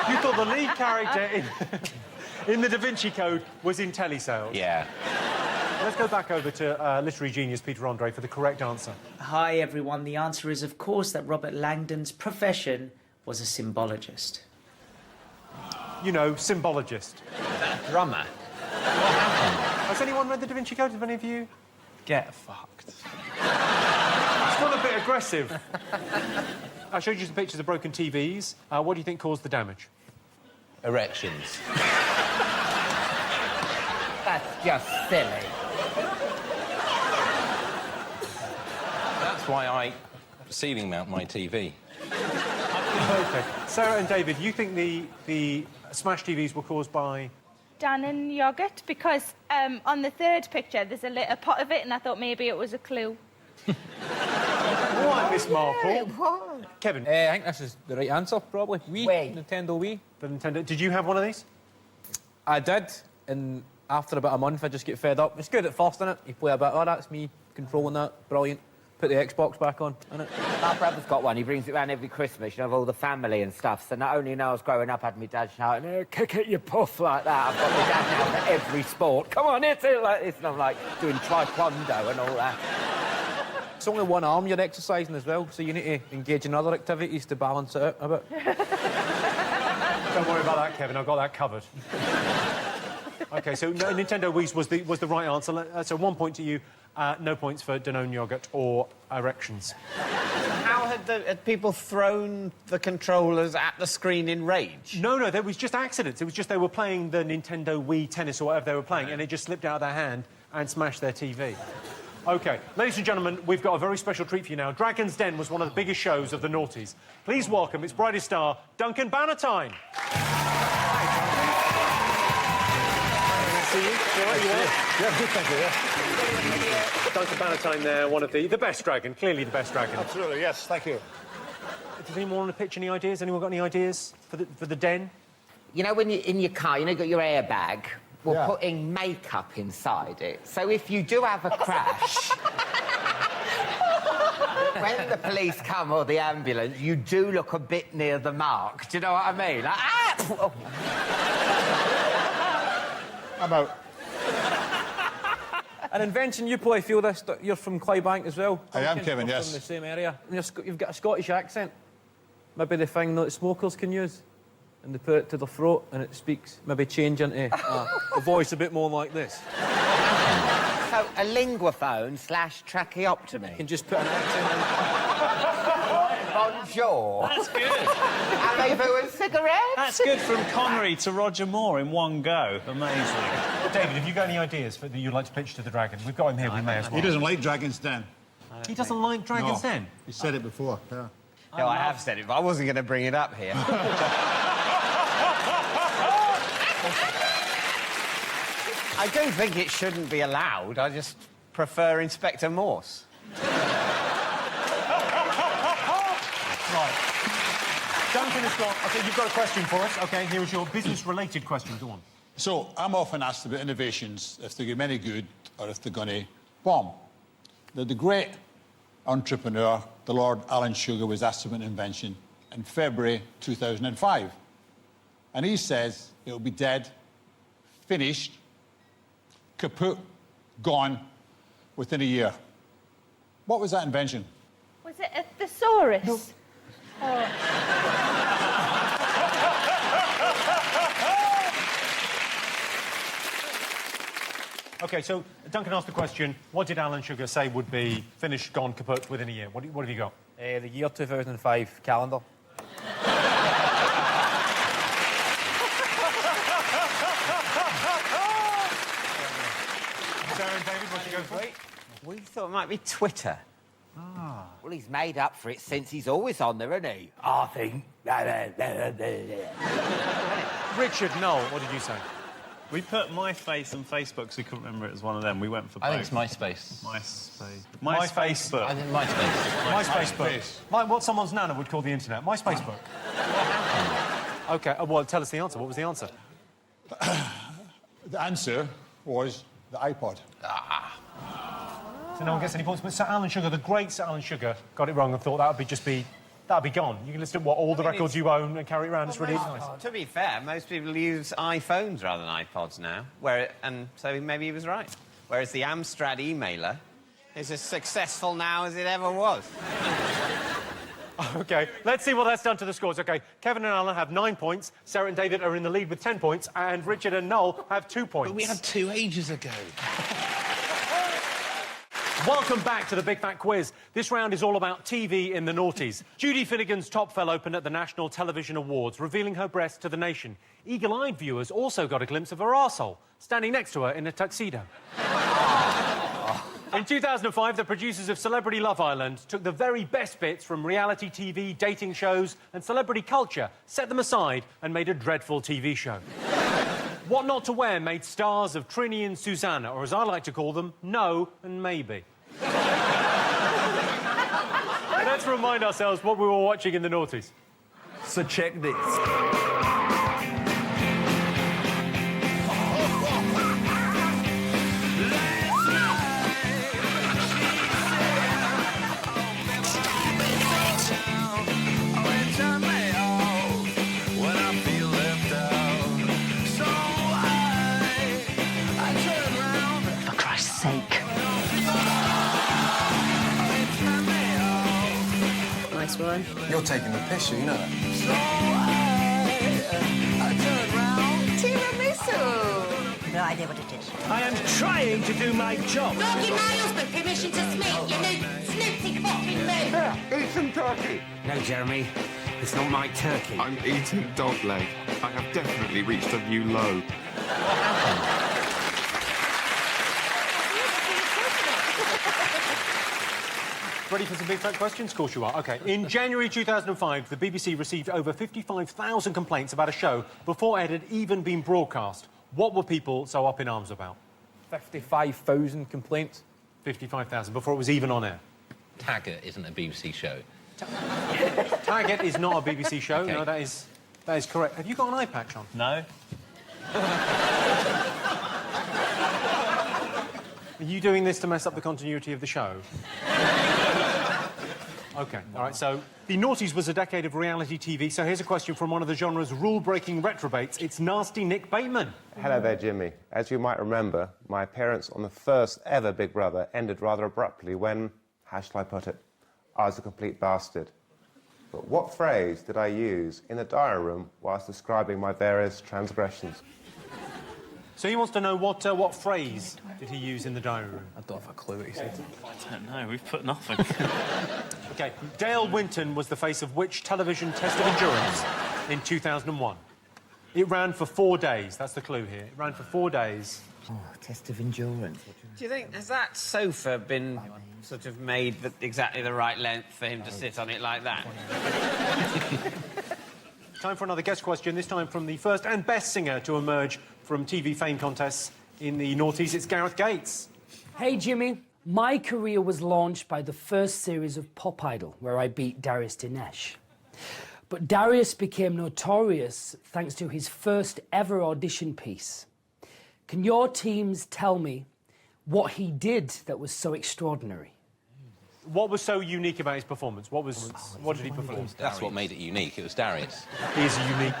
[SPEAKER 1] You thought the lead character in the Da Vinci Code was in telesales?
[SPEAKER 6] Yeah.
[SPEAKER 1] Let's go back over to literary genius Peter Andre for the correct answer.
[SPEAKER 19] Hi, everyone. The answer is, of course, that Robert Langdon's profession was a symbologist.
[SPEAKER 1] You know, symbologist.
[SPEAKER 4] Drummer.
[SPEAKER 1] Has anyone read the Da Vinci Code? Have any of you?
[SPEAKER 7] Get fucked.
[SPEAKER 1] It's got a bit aggressive. I showed you some pictures of broken TVs. What do you think caused the damage?
[SPEAKER 6] Erections.
[SPEAKER 3] That's just silly.
[SPEAKER 6] That's why I ceiling mount my TV.
[SPEAKER 1] OK. Sarah and David, you think the smash TVs were caused by...
[SPEAKER 5] Dannon yoghurt, because on the third picture there's a pot of it, and I thought maybe it was a clue.
[SPEAKER 1] What, Miss Marple?
[SPEAKER 3] What?
[SPEAKER 1] Kevin?
[SPEAKER 2] I think this is the right answer, probably. Wii. Nintendo Wii.
[SPEAKER 1] The Nintendo... Did you have one of these?
[SPEAKER 2] I did, and after about a month I just get fed up. It's good at first, innit? You play a bit, oh, that's me controlling that, brilliant. Put the Xbox back on, innit?
[SPEAKER 3] My brother's got one. He brings it around every Christmas, you know, of all the family and stuff. So not only when I was growing up, I had my dad shouting, kick it, you puff, like that. I've got my dad now for every sport. Come on, hit it like this. And I'm, like, doing taekwondo and all that.
[SPEAKER 2] It's only one arm you're exercising as well, so you need to engage in other activities to balance it out a bit.
[SPEAKER 1] Don't worry about that, Kevin. I've got that covered. OK, so no, Nintendo Wii was the right answer. So 1 point to you, no points for Danone yogurt or erections.
[SPEAKER 4] How had people thrown the controllers at the screen in rage?
[SPEAKER 1] No, there was just accidents. It was just they were playing the Nintendo Wii tennis or whatever they were playing, and it just slipped out of their hand and smashed their TV. OK, ladies and gentlemen, we've got a very special treat for you now. Dragon's Den was one of the biggest shows of the Noughties. Please welcome its brightest star, Duncan Bannatyne. See you.
[SPEAKER 11] Yeah, good, thank you, yeah.
[SPEAKER 1] Duncan Bannatyne there, one of the best dragon, clearly the best dragon.
[SPEAKER 15] Absolutely, yes, thank you.
[SPEAKER 1] Does anyone want to pitch any ideas? Anyone got any ideas for the den?
[SPEAKER 3] You know, when you're in your car, you know, you've got your airbag? We're putting makeup inside it. So if you do have a crash, when the police come or the ambulance, you do look a bit near the mark. Do you know what I mean? Like, ah!
[SPEAKER 15] I'm out.
[SPEAKER 2] An invention, you probably feel this, you're from Clydebank as well.
[SPEAKER 15] I am, Kevin,
[SPEAKER 2] You're
[SPEAKER 15] yes.
[SPEAKER 2] from the same area. And you've got a Scottish accent. Maybe the thing that smokers can use. And they put it to their throat and it speaks. Maybe change into a voice a bit more like this.
[SPEAKER 3] So, a linguaphone / tracheotomy.
[SPEAKER 2] You can just put an accent in.
[SPEAKER 3] Bonjour.
[SPEAKER 7] That's good.
[SPEAKER 3] Avez-vous a cigarette?
[SPEAKER 7] That's good, from Connery to Roger Moore in one go. Amazing.
[SPEAKER 1] David, have you got any ideas that you'd like to pitch to the dragon? We've got him here, we may as well.
[SPEAKER 15] He doesn't like Dragon's Den.
[SPEAKER 1] He doesn't like Dragon's Den?
[SPEAKER 15] He said it before, yeah.
[SPEAKER 4] No, I have said it, but I wasn't going to bring it up here. I don't think it shouldn't be allowed. I just prefer Inspector Morse.
[SPEAKER 1] Duncan has got... OK, you've got a question for us. OK, here is your business-related question. Go on.
[SPEAKER 15] So, I'm often asked about innovations, if they're going to be any good or if they're going to bomb. Now, the great entrepreneur, the Lord Alan Sugar, was asked about an invention in February 2005. And he says it'll be dead, finished, kaput, gone, within a year. What was that invention?
[SPEAKER 5] Was it a thesaurus? No. Oh.
[SPEAKER 1] OK, so Duncan asked the question, what did Alan Sugar say would be finished, gone, kaput within a year? What have you got?
[SPEAKER 2] The year 2005 calendar.
[SPEAKER 1] Sarah and David, what do you go for?
[SPEAKER 4] We thought it might be Twitter.
[SPEAKER 3] Ah. Well, he's made up for it since he's always on there, isn't he? I think.
[SPEAKER 1] Richard, Noel, what did you say?
[SPEAKER 7] We put MySpace and Facebook because we couldn't remember it was one of them. We went for both.
[SPEAKER 6] I think it's MySpace.
[SPEAKER 7] MySpace.
[SPEAKER 6] I think MySpace.
[SPEAKER 1] MySpace. What someone's nana would call the internet. MySpacebook. OK, well, tell us the answer. What was the answer?
[SPEAKER 15] The answer was the iPod.
[SPEAKER 1] So no one gets any points. But Sir Alan Sugar, the great Sir Alan Sugar, got it wrong and thought that'd be gone. You can list all the records you own and carry it around. It's really nice.
[SPEAKER 4] To be fair, most people use iPhones rather than iPods now, and so maybe he was right. Whereas the Amstrad emailer is as successful now as it ever was.
[SPEAKER 1] OK, let's see what that's done to the scores. OK, Kevin and Alan have 9 points, Sarah and David are in the lead with 10 points, and Richard and Noel have 2 points.
[SPEAKER 6] But we had 2 ages ago.
[SPEAKER 1] Welcome back to the Big Fat Quiz. This round is all about TV in the noughties. Judy Finnegan's top fell open at the National Television Awards, revealing her breasts to the nation. Eagle-eyed viewers also got a glimpse of her arsehole, standing next to her in a tuxedo. In 2005, the producers of Celebrity Love Island took the very best bits from reality TV, dating shows and celebrity culture, set them aside and made a dreadful TV show. What Not to Wear made stars of Trini and Susanna, or as I like to call them, No and Maybe. Let's remind ourselves what we were watching in the noughties.
[SPEAKER 2] So check this.
[SPEAKER 19] For Christ's sake.
[SPEAKER 17] Nice one.
[SPEAKER 20] You're taking the piss, you know that.
[SPEAKER 17] Tiramisu. No idea what it is.
[SPEAKER 20] I am trying to do my job.
[SPEAKER 21] Not give my husband permission to speak, you new snooty fucking move.
[SPEAKER 4] Yeah, eat some turkey. No, Jeremy, it's not my turkey.
[SPEAKER 22] I'm eating dog leg. I have definitely reached a new low.
[SPEAKER 1] Ready for some big fat questions? Of course you are. OK. In January 2005, the BBC received over 55,000 complaints about a show before it had even been broadcast. What were people so up in arms about?
[SPEAKER 2] 55,000 complaints.
[SPEAKER 1] 55,000, before it was even on air.
[SPEAKER 6] Taggart isn't a BBC show.
[SPEAKER 1] Taggart is not a BBC show.
[SPEAKER 6] Okay.
[SPEAKER 1] No, that is correct. Have you got an iPad, Sean?
[SPEAKER 7] No.
[SPEAKER 1] Are you doing this to mess up the continuity of the show? OK, all right, so the noughties was a decade of reality TV, so here's a question from one of the genre's rule-breaking retrobates. It's Nasty Nick Bateman.
[SPEAKER 23] Hello there, Jimmy. As you might remember, my appearance on the first ever Big Brother ended rather abruptly when, how shall I put it, I was a complete bastard. But what phrase did I use in the diary room whilst describing my various transgressions?
[SPEAKER 1] So he wants to know what phrase did he use in the diary room?
[SPEAKER 2] I don't have a clue what he said.
[SPEAKER 7] I don't know. We've put nothing.
[SPEAKER 1] OK, Dale Winton was the face of which television test of endurance in 2001? It ran for 4 days. That's the clue here. It ran for 4 days.
[SPEAKER 3] Oh, test of endurance.
[SPEAKER 4] Do you think, has that sofa been sort of made exactly the right length for him to sit on it like that?
[SPEAKER 1] Time for another guest question, this time from the first and best singer to emerge from TV fame contests in the noughties. It's Gareth Gates.
[SPEAKER 24] Hey, Jimmy. My career was launched by the first series of Pop Idol, where I beat Darius Dinesh. But Darius became notorious thanks to his first ever audition piece. Can your teams tell me what he did that was so extraordinary?
[SPEAKER 1] What was so unique about his performance? What did he perform?
[SPEAKER 6] That's what made it unique. It was Darius.
[SPEAKER 1] He is unique.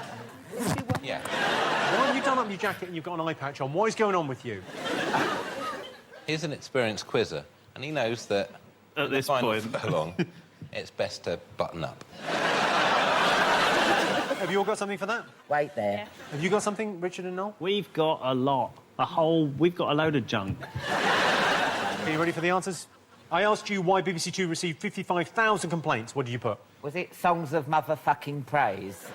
[SPEAKER 6] Yeah.
[SPEAKER 1] Why have you done up your jacket and you've got an eye patch on? What is going on with you?
[SPEAKER 6] He's an experienced quizzer, and he knows that
[SPEAKER 7] at this
[SPEAKER 6] point,
[SPEAKER 7] point,
[SPEAKER 6] so long, it's best to button up.
[SPEAKER 1] Have you all got something for that?
[SPEAKER 3] Wait there. Yeah.
[SPEAKER 1] Have you got something, Richard and Noel?
[SPEAKER 7] We've got a lot. We've got a load of junk.
[SPEAKER 1] Are you ready for the answers? I asked you why BBC Two received 55,000 complaints. What did you put?
[SPEAKER 3] Was it songs of motherfucking praise?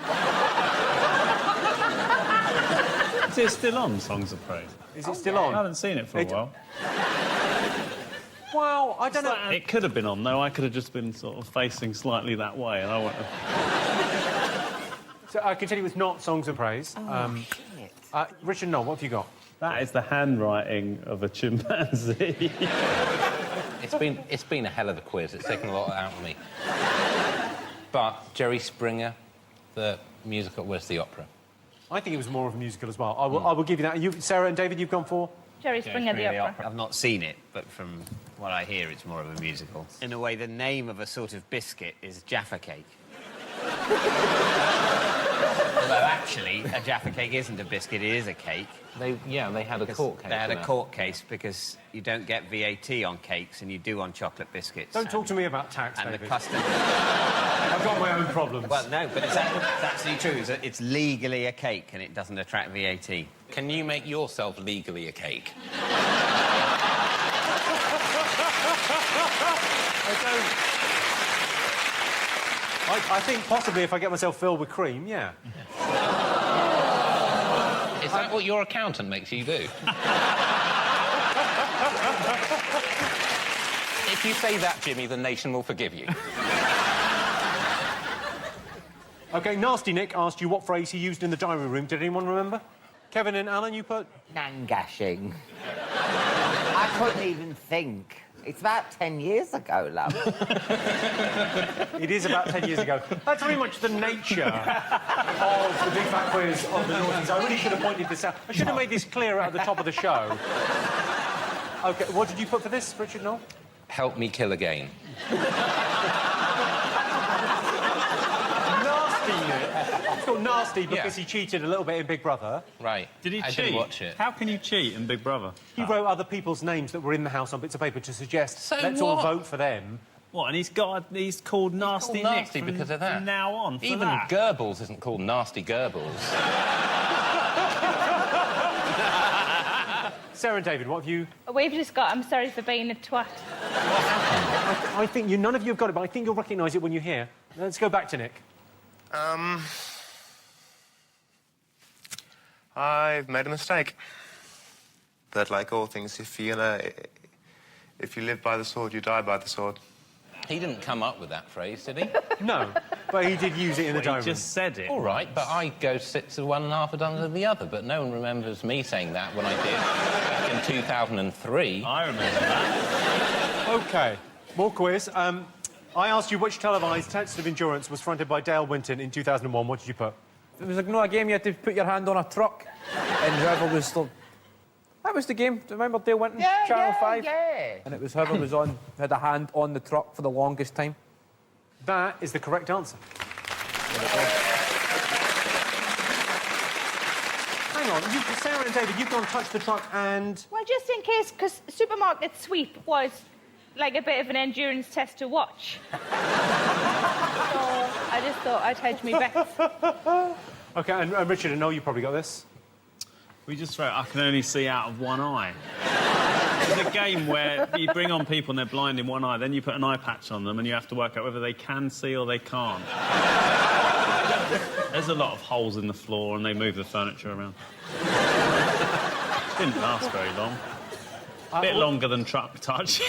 [SPEAKER 7] Is it still on, Songs of Praise?
[SPEAKER 1] Is it still on?
[SPEAKER 7] I haven't seen it for a while.
[SPEAKER 1] Well, I don't know.
[SPEAKER 7] It could have been on, though. I could have just been sort of facing slightly that way, and I went...
[SPEAKER 1] So I can tell you it's not Songs of Praise.
[SPEAKER 3] Shit.
[SPEAKER 1] Richard and Noel, what have you got?
[SPEAKER 7] That is the handwriting of a chimpanzee.
[SPEAKER 6] It's been a hell of a quiz. It's taken a lot out of me. But Jerry Springer, the musical, where's the opera?
[SPEAKER 1] I think it was more of a musical as well. I will give you that. You, Sarah and David, you've gone for?
[SPEAKER 5] Jerry Springer, the opera.
[SPEAKER 4] I've not seen it, but from what I hear, it's more of a musical. In a way, the name of a sort of biscuit is Jaffa cake. Although, actually, a Jaffa cake isn't a biscuit, it is a cake.
[SPEAKER 6] They had a court case.
[SPEAKER 4] They had a court case because you don't get VAT on cakes and you do on chocolate biscuits.
[SPEAKER 1] Don't talk to me about tax,
[SPEAKER 4] and
[SPEAKER 1] David.
[SPEAKER 4] the custom...
[SPEAKER 1] I've got my own problems.
[SPEAKER 4] Well, no, but it's actually true. It's legally a cake and it doesn't attract VAT.
[SPEAKER 6] Can you make yourself legally a cake?
[SPEAKER 1] I think possibly if I get myself filled with cream, yeah.
[SPEAKER 6] Is that what your accountant makes you do? If you say that, Jimmy, the nation will forgive you.
[SPEAKER 1] OK, Nasty Nick asked you what phrase he used in the diary room. Did anyone remember? Kevin and Alan, you put?
[SPEAKER 3] Nangashing. I couldn't even think. It's about 10 years ago, love.
[SPEAKER 1] It is about 10 years ago. That's very much the nature of the Big Fat Quiz of the Noughties. I really should have pointed this out. I should have made this clearer at the top of the show. OK, what did you put for this, Richard Noel?
[SPEAKER 6] Help me kill again.
[SPEAKER 1] It's called Nasty because he cheated a little bit in Big Brother.
[SPEAKER 6] Right.
[SPEAKER 7] Did he cheat?
[SPEAKER 6] I didn't watch it.
[SPEAKER 7] How can you cheat in Big Brother?
[SPEAKER 1] He wrote other people's names that were in the house on bits of paper to suggest, let's all vote for them.
[SPEAKER 7] What, and he's called Nasty Nick
[SPEAKER 6] Nasty because of that.
[SPEAKER 7] from now on,
[SPEAKER 6] Even
[SPEAKER 7] that.
[SPEAKER 6] Goebbels isn't called Nasty Goebbels.
[SPEAKER 1] Sarah and David, what have you...
[SPEAKER 5] We've just got, I'm sorry for being a twat.
[SPEAKER 1] I think none of you have got it, but I think you'll recognise it when you hear. Let's go back to Nick.
[SPEAKER 22] I've made a mistake. But like all things, if you live by the sword, you die by the sword.
[SPEAKER 6] He didn't come up with that phrase, did he?
[SPEAKER 1] No, but he did use it in the diary room.
[SPEAKER 7] He just said it.
[SPEAKER 6] All right, but I go 6 of one and half a dozen of the other, but no one remembers me saying that when I did back in 2003.
[SPEAKER 7] I remember that.
[SPEAKER 1] OK, more quiz. I asked you which televised test of endurance was fronted by Dale Winton in 2001. What did you put?
[SPEAKER 2] It was a game you had to put your hand on a truck and whoever was the... That was the game. Do you remember Dale Winton? Channel 5?
[SPEAKER 3] Yeah.
[SPEAKER 2] And it was whoever was had a hand on the truck for the longest time.
[SPEAKER 1] That is the correct answer. Hang on, Sarah and David, you've gone touch the truck and...
[SPEAKER 5] Well, just in case, because supermarket sweep was like a bit of an endurance test to watch. So I just thought I'd hedge me bets.
[SPEAKER 1] OK, and Richard, I know you probably got this.
[SPEAKER 7] We just wrote, I can only see out of one eye. It's a game where you bring on people and they're blind in one eye, then you put an eye patch on them and you have to work out whether they can see or they can't. There's a lot of holes in the floor and they move the furniture around. Didn't last very long. A bit longer than truck touch.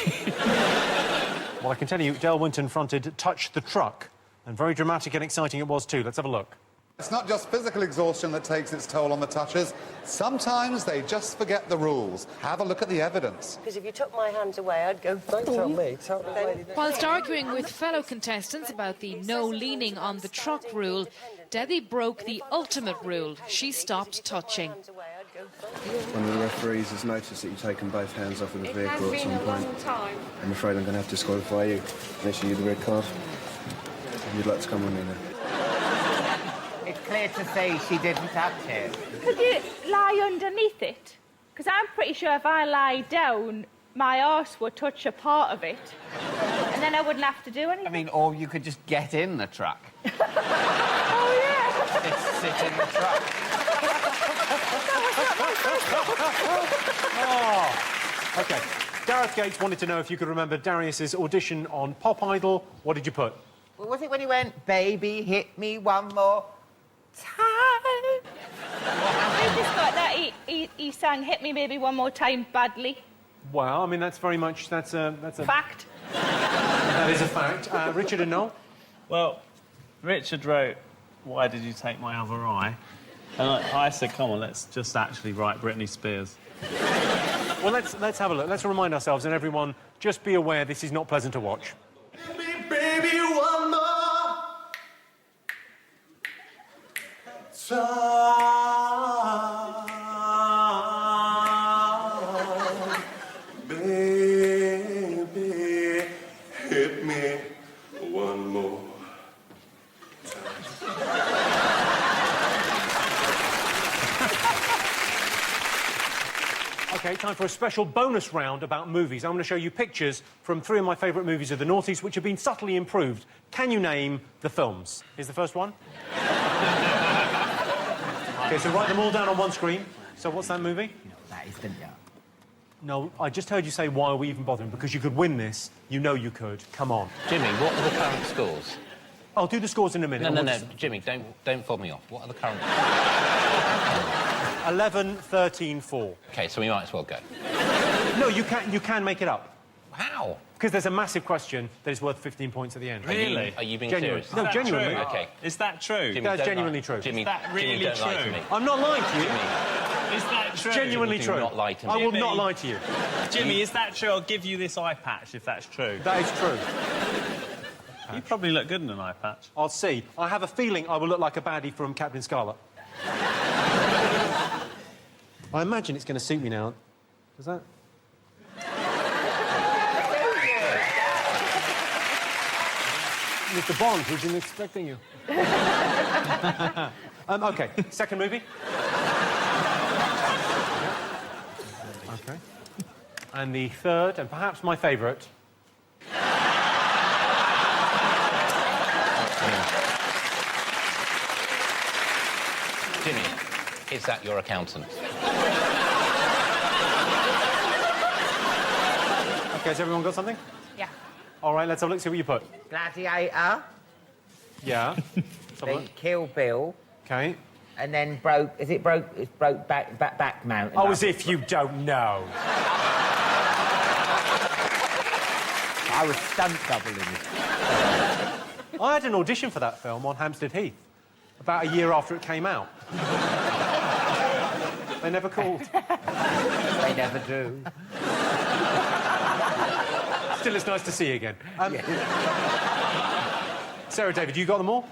[SPEAKER 1] Well, I can tell you, Dale Winton fronted Touch the Truck, and very dramatic and exciting it was too. Let's have a look.
[SPEAKER 8] It's not just physical exhaustion that takes its toll on the touchers. Sometimes they just forget the rules. Have a look at the evidence.
[SPEAKER 12] Because if you took my hands away, I'd go... Don't tell me. Tell the lady.
[SPEAKER 13] Whilst arguing with fellow contestants about the no leaning on the truck rule, Debbie broke the ultimate rule. She stopped touching.
[SPEAKER 14] One of the referees has noticed that you've taken both hands off of the vehicle at some point. I'm afraid I'm going to have to disqualify you and issue you the red card. If you'd like to come with me then.
[SPEAKER 3] It's clear to see she didn't touch it.
[SPEAKER 5] Could you lie underneath it? Because I'm pretty sure if I lie down, my arse would touch a part of it. And then I wouldn't have to do anything.
[SPEAKER 4] I mean, or you could just get in the truck.
[SPEAKER 5] Oh, yeah.
[SPEAKER 4] Just sit in the truck.
[SPEAKER 1] Oh. OK. Gareth Gates wanted to know if you could remember Darius's audition on Pop Idol. What did you put?
[SPEAKER 3] Well, was it when he went, baby, hit me one more time?
[SPEAKER 5] I just thought that he sang Hit Me Maybe One More Time badly.
[SPEAKER 1] Well, I mean, that's very much... That's a...
[SPEAKER 5] Fact.
[SPEAKER 1] That is a fact. Richard and Noel?
[SPEAKER 7] Well, Richard wrote, why did you take my other eye? And I said, come on, let's just actually write Britney Spears.
[SPEAKER 1] Well, let's have a look. Let's remind ourselves, and everyone, just be aware this is not pleasant to watch.
[SPEAKER 20] Baby, one more time. Baby, hit me one more
[SPEAKER 1] OK, time for a special bonus round about movies. I'm going to show you pictures from 3 of my favourite movies of the noughties, which have been subtly improved. Can you name the films? Here's the first one. OK, so write them all down on one screen. So what's that movie?
[SPEAKER 3] That is, didn't you?
[SPEAKER 1] No, I just heard you say, why are we even bothering? Because you could win this. You know you could. Come on.
[SPEAKER 6] Jimmy, what are the current scores?
[SPEAKER 1] I'll do the scores in a minute.
[SPEAKER 6] No, Jimmy, don't fob me off. What are the current...
[SPEAKER 1] 11, 13, 4.
[SPEAKER 6] OK, so we might as well go.
[SPEAKER 1] No, you can make it up.
[SPEAKER 6] How?
[SPEAKER 1] Because there's a massive question that is worth 15 points at the end.
[SPEAKER 7] Really?
[SPEAKER 6] Are you being
[SPEAKER 1] Genuine.
[SPEAKER 6] serious?
[SPEAKER 1] No, genuinely.
[SPEAKER 7] True?
[SPEAKER 6] OK.
[SPEAKER 7] Is that true?
[SPEAKER 6] Jimmy,
[SPEAKER 1] That's
[SPEAKER 6] don't
[SPEAKER 1] genuinely
[SPEAKER 6] lie.
[SPEAKER 1] true.
[SPEAKER 6] Jimmy,
[SPEAKER 7] Is that really
[SPEAKER 6] Jimmy, don't lie to
[SPEAKER 7] true?
[SPEAKER 6] me.
[SPEAKER 1] I'm not lying to you.
[SPEAKER 6] Jimmy.
[SPEAKER 7] Is that true?
[SPEAKER 1] Genuinely
[SPEAKER 6] Do
[SPEAKER 1] true.
[SPEAKER 6] not lie to me.
[SPEAKER 1] I will
[SPEAKER 7] Jimmy.
[SPEAKER 1] not lie to you.
[SPEAKER 7] Jimmy, is that true? I'll give you this eye patch if that's true.
[SPEAKER 1] That is true.
[SPEAKER 7] You probably look good in an eye patch.
[SPEAKER 1] I'll see. I have a feeling I will look like a baddie from Captain Scarlet. I imagine it's going to suit me now. Does that? Mr. Bond, who's been expecting you. OK, second movie. OK. And the third, and perhaps my favourite.
[SPEAKER 6] Jimmy, is that your accountant?
[SPEAKER 1] OK, has everyone got something?
[SPEAKER 3] Yeah.
[SPEAKER 1] All right, let's have a look, see what you put.
[SPEAKER 3] Gladiator.
[SPEAKER 1] Yeah.
[SPEAKER 3] Then Kill Bill.
[SPEAKER 1] OK.
[SPEAKER 3] And then broke... Is it broke... It's broke back mountain.
[SPEAKER 1] Oh, as if you don't know.
[SPEAKER 3] I was stunt doubling.
[SPEAKER 1] I had an audition for that film on Hampstead Heath about a year after it came out. They never called.
[SPEAKER 3] They never do.
[SPEAKER 1] Still, it's nice to see you again. Sarah David, you got them all?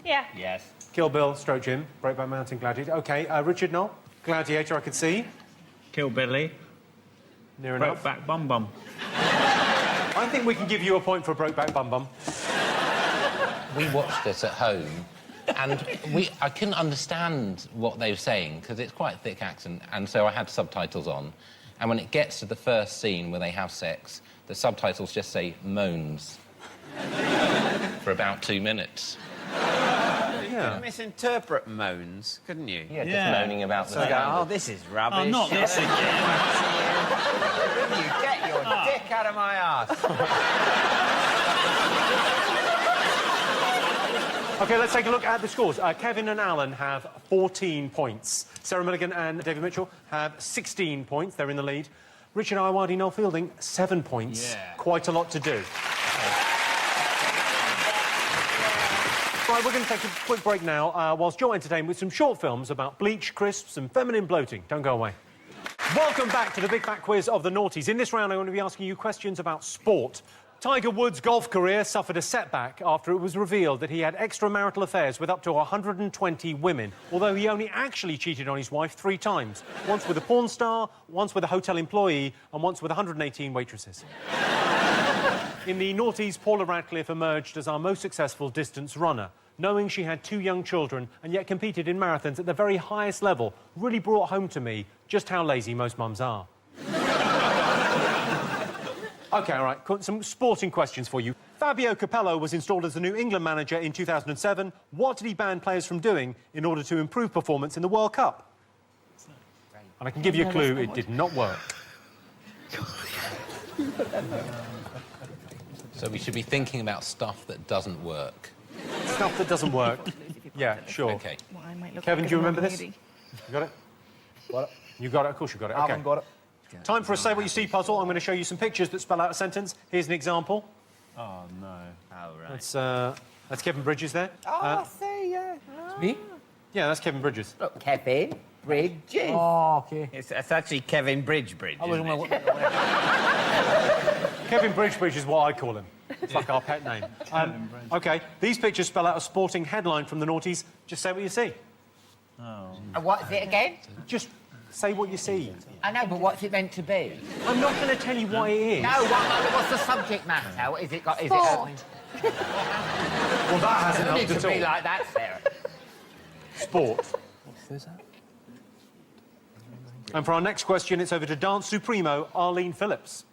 [SPEAKER 5] Yeah.
[SPEAKER 7] Yes.
[SPEAKER 1] Kill Bill, Stroke Jim, Breakback Mountain, Gladiator. OK, Richard, Noel? Gladiator, I could see.
[SPEAKER 7] Kill Billy.
[SPEAKER 1] Near enough.
[SPEAKER 7] Brokeback Bum Bum.
[SPEAKER 1] I think we can give you a point for Brokeback Bum Bum.
[SPEAKER 6] We watched this at home, and I couldn't understand what they were saying, because it's quite a thick accent, and so I had subtitles on. And when it gets to the first scene where they have sex, the subtitles just say moans for about 2 minutes.
[SPEAKER 4] You could misinterpret moans, couldn't you?
[SPEAKER 6] Yeah, just moaning about the...
[SPEAKER 4] So go, oh, this is rubbish.
[SPEAKER 7] Oh, not this again.
[SPEAKER 4] You get your dick out of my arse.
[SPEAKER 1] OK, let's take a look at the scores. Kevin and Alan have 14 points. Sarah Millican and David Mitchell have 16 points. They're in the lead. Richard Ayoade, Noel Fielding, 7 points.
[SPEAKER 7] Yeah.
[SPEAKER 1] Quite a lot to do. Right, we're going to take a quick break now, whilst you're entertained with some short films about bleach, crisps and feminine bloating. Don't go away. Welcome back to the Big Fat Quiz of the Noughties. In this round, I'm going to be asking you questions about sport. Tiger Woods' golf career suffered a setback after it was revealed that he had extramarital affairs with up to 120 women, although he only actually cheated on his wife 3 times. Once with a porn star, once with a hotel employee, and once with 118 waitresses. In the Noughties, Paula Radcliffe emerged as our most successful distance runner. Knowing she had 2 young children and yet competed in marathons at the very highest level really brought home to me just how lazy most mums are. OK, all right, some sporting questions for you. Fabio Capello was installed as the new England manager in 2007. What did he ban players from doing in order to improve performance in the World Cup? And I can give you a clue, it did not work.
[SPEAKER 6] So we should be thinking about stuff that doesn't work.
[SPEAKER 1] Stuff that doesn't work. Yeah, sure.
[SPEAKER 6] OK.
[SPEAKER 1] Kevin, do you remember this? You got it?
[SPEAKER 2] Got it.
[SPEAKER 1] You got it? Of course you got it.
[SPEAKER 2] I
[SPEAKER 1] OK.
[SPEAKER 2] haven't got it.
[SPEAKER 1] Time for a Say What You See puzzle. I'm going to show you some pictures that spell out a sentence. Here's an example.
[SPEAKER 7] Oh, no. Oh, right.
[SPEAKER 1] That's Kevin Bridges there.
[SPEAKER 3] I see, yeah.
[SPEAKER 2] Me?
[SPEAKER 1] Yeah, that's Kevin Bridges.
[SPEAKER 3] Look, Kevin Bridges.
[SPEAKER 2] Oh, OK.
[SPEAKER 4] It's actually Kevin Bridge, isn't it?
[SPEAKER 1] Kevin Bridge is what I call him. It's like our pet name. OK, these pictures spell out a sporting headline from the Noughties. Just say what you see.
[SPEAKER 7] Oh.
[SPEAKER 3] What is it again?
[SPEAKER 1] Just say what you see.
[SPEAKER 3] I know, but what's it meant to be?
[SPEAKER 1] I'm not going to tell you what it is.
[SPEAKER 3] No, what's the subject matter? Is it got... Is
[SPEAKER 1] Sport.
[SPEAKER 3] it...
[SPEAKER 1] Well, that hasn't
[SPEAKER 3] It
[SPEAKER 1] helped
[SPEAKER 3] needs
[SPEAKER 1] at
[SPEAKER 3] to be
[SPEAKER 1] all.
[SPEAKER 3] like that, Sarah.
[SPEAKER 1] Sport. And for our next question, it's over to Dance Supremo, Arlene Phillips.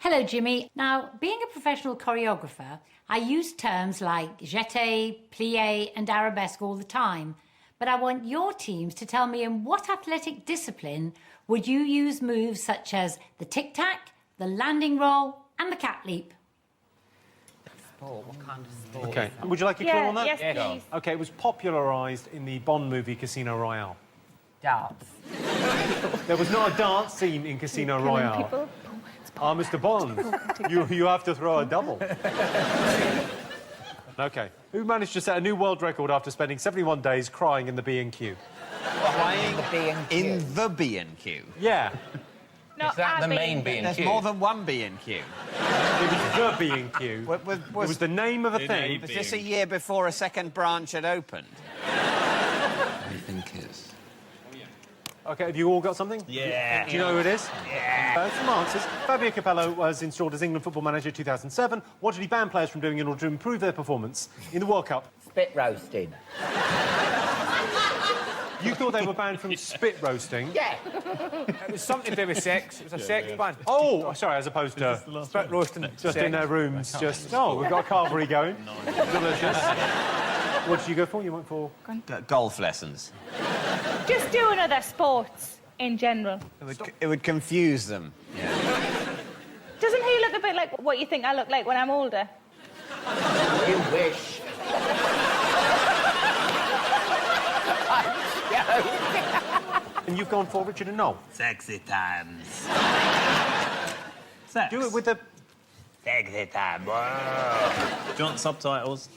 [SPEAKER 9] Hello, Jimmy. Now, being a professional choreographer, I use terms like jeté, plié and arabesque all the time. But I want your teams to tell me in what athletic discipline would you use moves such as the tic-tac, the landing roll and the cat leap?
[SPEAKER 3] Sport? What kind of sport?
[SPEAKER 1] OK. Would you like a clue on that?
[SPEAKER 5] Yes, please.
[SPEAKER 1] OK, it was popularised in the Bond movie Casino Royale.
[SPEAKER 3] Dance.
[SPEAKER 1] There was not a dance scene in Casino Royale. Ah, Mr. Bond, you have to throw a double. OK. Who managed to set a new world record after spending 71 days crying in the B&Q?
[SPEAKER 4] Crying in the B&Q?
[SPEAKER 1] Yeah.
[SPEAKER 5] Not
[SPEAKER 6] Is that the main
[SPEAKER 5] B&Q.
[SPEAKER 6] B&Q?
[SPEAKER 4] There's more than one B&Q.
[SPEAKER 1] It was the B&Q. It was the name of a thing.
[SPEAKER 4] Was this a year before a second branch had opened?
[SPEAKER 6] I think it's...
[SPEAKER 1] OK, have you all got something?
[SPEAKER 7] Yeah.
[SPEAKER 1] Do you know who it is?
[SPEAKER 3] Yeah.
[SPEAKER 1] Some answers. Fabio Capello was installed as England football manager in 2007. What did he ban players from doing in order to improve their performance in the World Cup?
[SPEAKER 3] Spit roasting.
[SPEAKER 1] You thought they were banned from spit roasting?
[SPEAKER 3] Yeah.
[SPEAKER 2] It was something to do with sex. It was a sex ban.
[SPEAKER 1] Oh, sorry, as opposed to
[SPEAKER 2] Spit roasting.
[SPEAKER 1] just in their rooms, just... Oh, we've got a carvery going. Delicious. What did you go for? You went for...
[SPEAKER 4] Golf lessons.
[SPEAKER 5] Just doing other sports in general.
[SPEAKER 4] It would confuse them.
[SPEAKER 5] Doesn't he look a bit like what you think I look like when I'm older?
[SPEAKER 3] You wish.
[SPEAKER 1] And you've gone for Richard and Noel?
[SPEAKER 4] Sexy times.
[SPEAKER 7] Sex.
[SPEAKER 1] Do it with the...
[SPEAKER 3] Sexy time.
[SPEAKER 7] Do you want subtitles?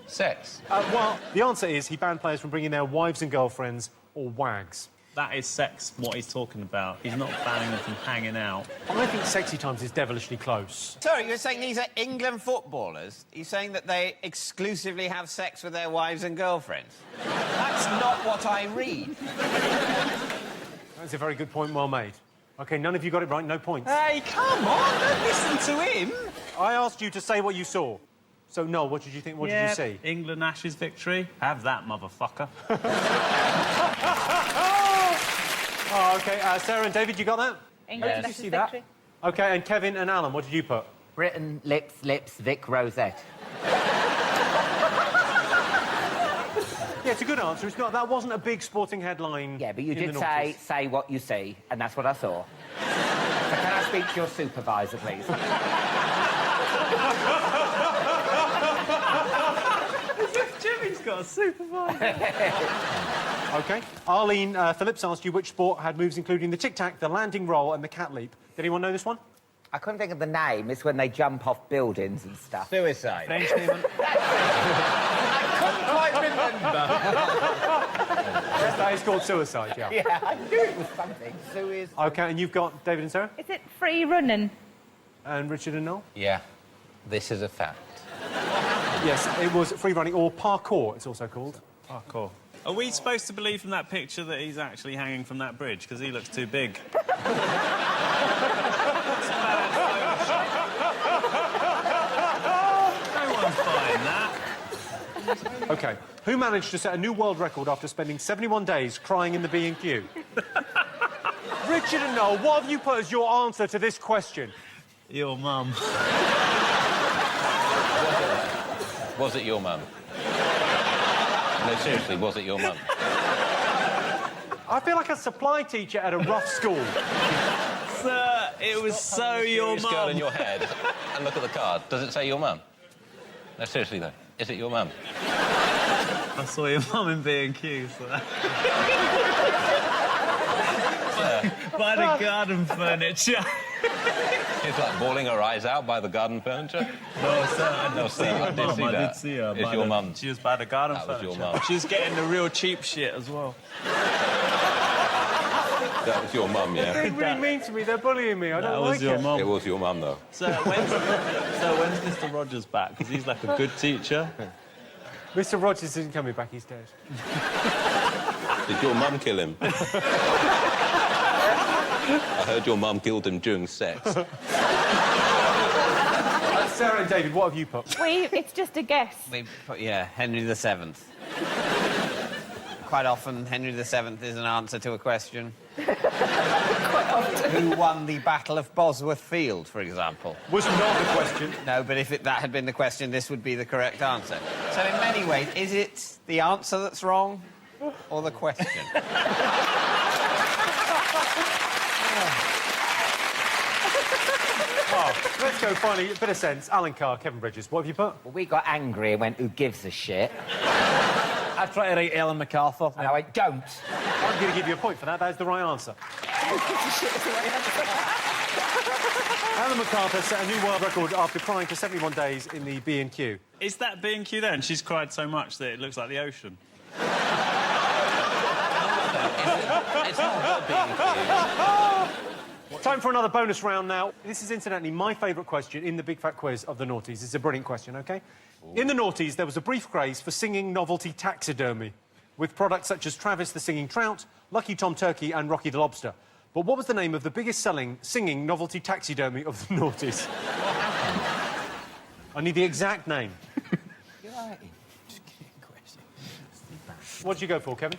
[SPEAKER 6] Sex.
[SPEAKER 1] Well, the answer is he banned players from bringing their wives and girlfriends or wags.
[SPEAKER 7] That is sex, what he's talking about. He's not banning them from hanging out.
[SPEAKER 1] I think Sexy Times is devilishly close.
[SPEAKER 4] Sorry, you're saying these are England footballers? You're saying that they exclusively have sex with their wives and girlfriends? That's not what I read.
[SPEAKER 1] That's a very good point, well made. OK, none of you got it right, no points.
[SPEAKER 4] Hey, come on, don't listen to him.
[SPEAKER 1] I asked you to say what you saw. So, Noel, what did you think? What did you see?
[SPEAKER 7] England Ashes victory. Have that, motherfucker.
[SPEAKER 1] Oh, OK. Sarah and David, you got that?
[SPEAKER 5] England
[SPEAKER 2] Did you
[SPEAKER 5] Ashes
[SPEAKER 2] see that?
[SPEAKER 5] victory.
[SPEAKER 1] OK, and Kevin and Alan, what did you put?
[SPEAKER 3] Britain, lips, Vic Rosette.
[SPEAKER 1] Yeah, it's a good answer. It's not, that wasn't a big sporting headline.
[SPEAKER 3] Yeah, but you
[SPEAKER 1] in
[SPEAKER 3] did
[SPEAKER 1] the
[SPEAKER 3] say what you see, and that's what I saw. So can I speak to your supervisor, please?
[SPEAKER 7] Jimmy's got a supervisor.
[SPEAKER 1] OK. Arlene Phillips asked you which sport had moves including the tic-tac, the landing roll and the cat leap. Did anyone know this one?
[SPEAKER 3] I couldn't think of the name. It's when they jump off buildings and stuff.
[SPEAKER 4] Suicide.
[SPEAKER 1] French name.
[SPEAKER 3] I couldn't
[SPEAKER 1] why it's called suicide, yeah.
[SPEAKER 3] Yeah, I knew it was something. Suicide.
[SPEAKER 1] OK, and you've got David and Sarah?
[SPEAKER 5] Is it free running?
[SPEAKER 1] And Richard and Noel?
[SPEAKER 6] Yeah, this is a fact.
[SPEAKER 1] Yes, it was free running, or parkour, it's also called.
[SPEAKER 7] Parkour. Are we supposed to believe from that picture that he's actually hanging from that bridge? Because he looks too big. No one's buying that.
[SPEAKER 1] OK, who managed to set a new world record after spending 71 days crying in the B&Q? Richard and Noel, what have you put as your answer to this question?
[SPEAKER 7] Your mum.
[SPEAKER 6] Was it your mum? No, seriously, was it your mum?
[SPEAKER 1] I feel like a supply teacher at a rough school.
[SPEAKER 7] Sir, it was so your
[SPEAKER 6] Just girl in
[SPEAKER 7] mum.
[SPEAKER 6] your head and look at the card. Does it say your mum? No, seriously, though. Is it your mum?
[SPEAKER 7] I saw your mum in B&Q, so... By the garden furniture.
[SPEAKER 6] She's like bawling her eyes out by the garden furniture.
[SPEAKER 7] No, sir, I did see
[SPEAKER 6] I did see that.
[SPEAKER 7] I did see her.
[SPEAKER 6] It's your mum.
[SPEAKER 7] She was by the garden
[SPEAKER 6] That was
[SPEAKER 7] furniture.
[SPEAKER 6] your mum.
[SPEAKER 7] She was getting the real cheap shit as well.
[SPEAKER 6] That was your mum, yeah?
[SPEAKER 1] They're really mean to me, they're bullying me, I don't like it.
[SPEAKER 7] That was your mum.
[SPEAKER 6] It was your mum, though.
[SPEAKER 7] So when's Mr. Rogers back? Because he's like a good teacher.
[SPEAKER 1] Mr. Rogers isn't coming back, he's dead.
[SPEAKER 6] Did your mum kill him? I heard your mum killed him during sex.
[SPEAKER 1] Sarah and David, what have you put?
[SPEAKER 5] It's just a guess.
[SPEAKER 4] We put, yeah, Henry VII. Quite often, Henry VII is an answer to a question. Who won the Battle of Bosworth Field, for example?
[SPEAKER 1] Was not the question.
[SPEAKER 4] No, but if that had been the question, this would be the correct answer. So in many ways, is it the answer that's wrong or the question?
[SPEAKER 1] Oh, let's go finally, a bit of sense. Alan Carr, Kevin Bridges, what have you put?
[SPEAKER 3] Well, we got angry and went, who gives a shit?
[SPEAKER 2] I tried to write Ellen MacArthur.
[SPEAKER 3] And I went, don't.
[SPEAKER 1] I'm going to give you a point for that. That is the right answer. Alan MacArthur set a new world record after crying for 71 days in the B&Q.
[SPEAKER 7] Is that B&Q there? And she's cried so much that it looks like the ocean.
[SPEAKER 6] It's not B&Q.
[SPEAKER 1] Time for another bonus round now. This is incidentally my favourite question in the Big Fat Quiz of the Noughties. It's a brilliant question, OK? Ooh. In the Noughties, there was a brief craze for singing novelty taxidermy, with products such as Travis the Singing Trout, Lucky Tom Turkey and Rocky the Lobster. But what was the name of the biggest-selling singing novelty taxidermy of the Noughties? I need the exact name.
[SPEAKER 3] You're right.
[SPEAKER 1] What did you go for, Kevin?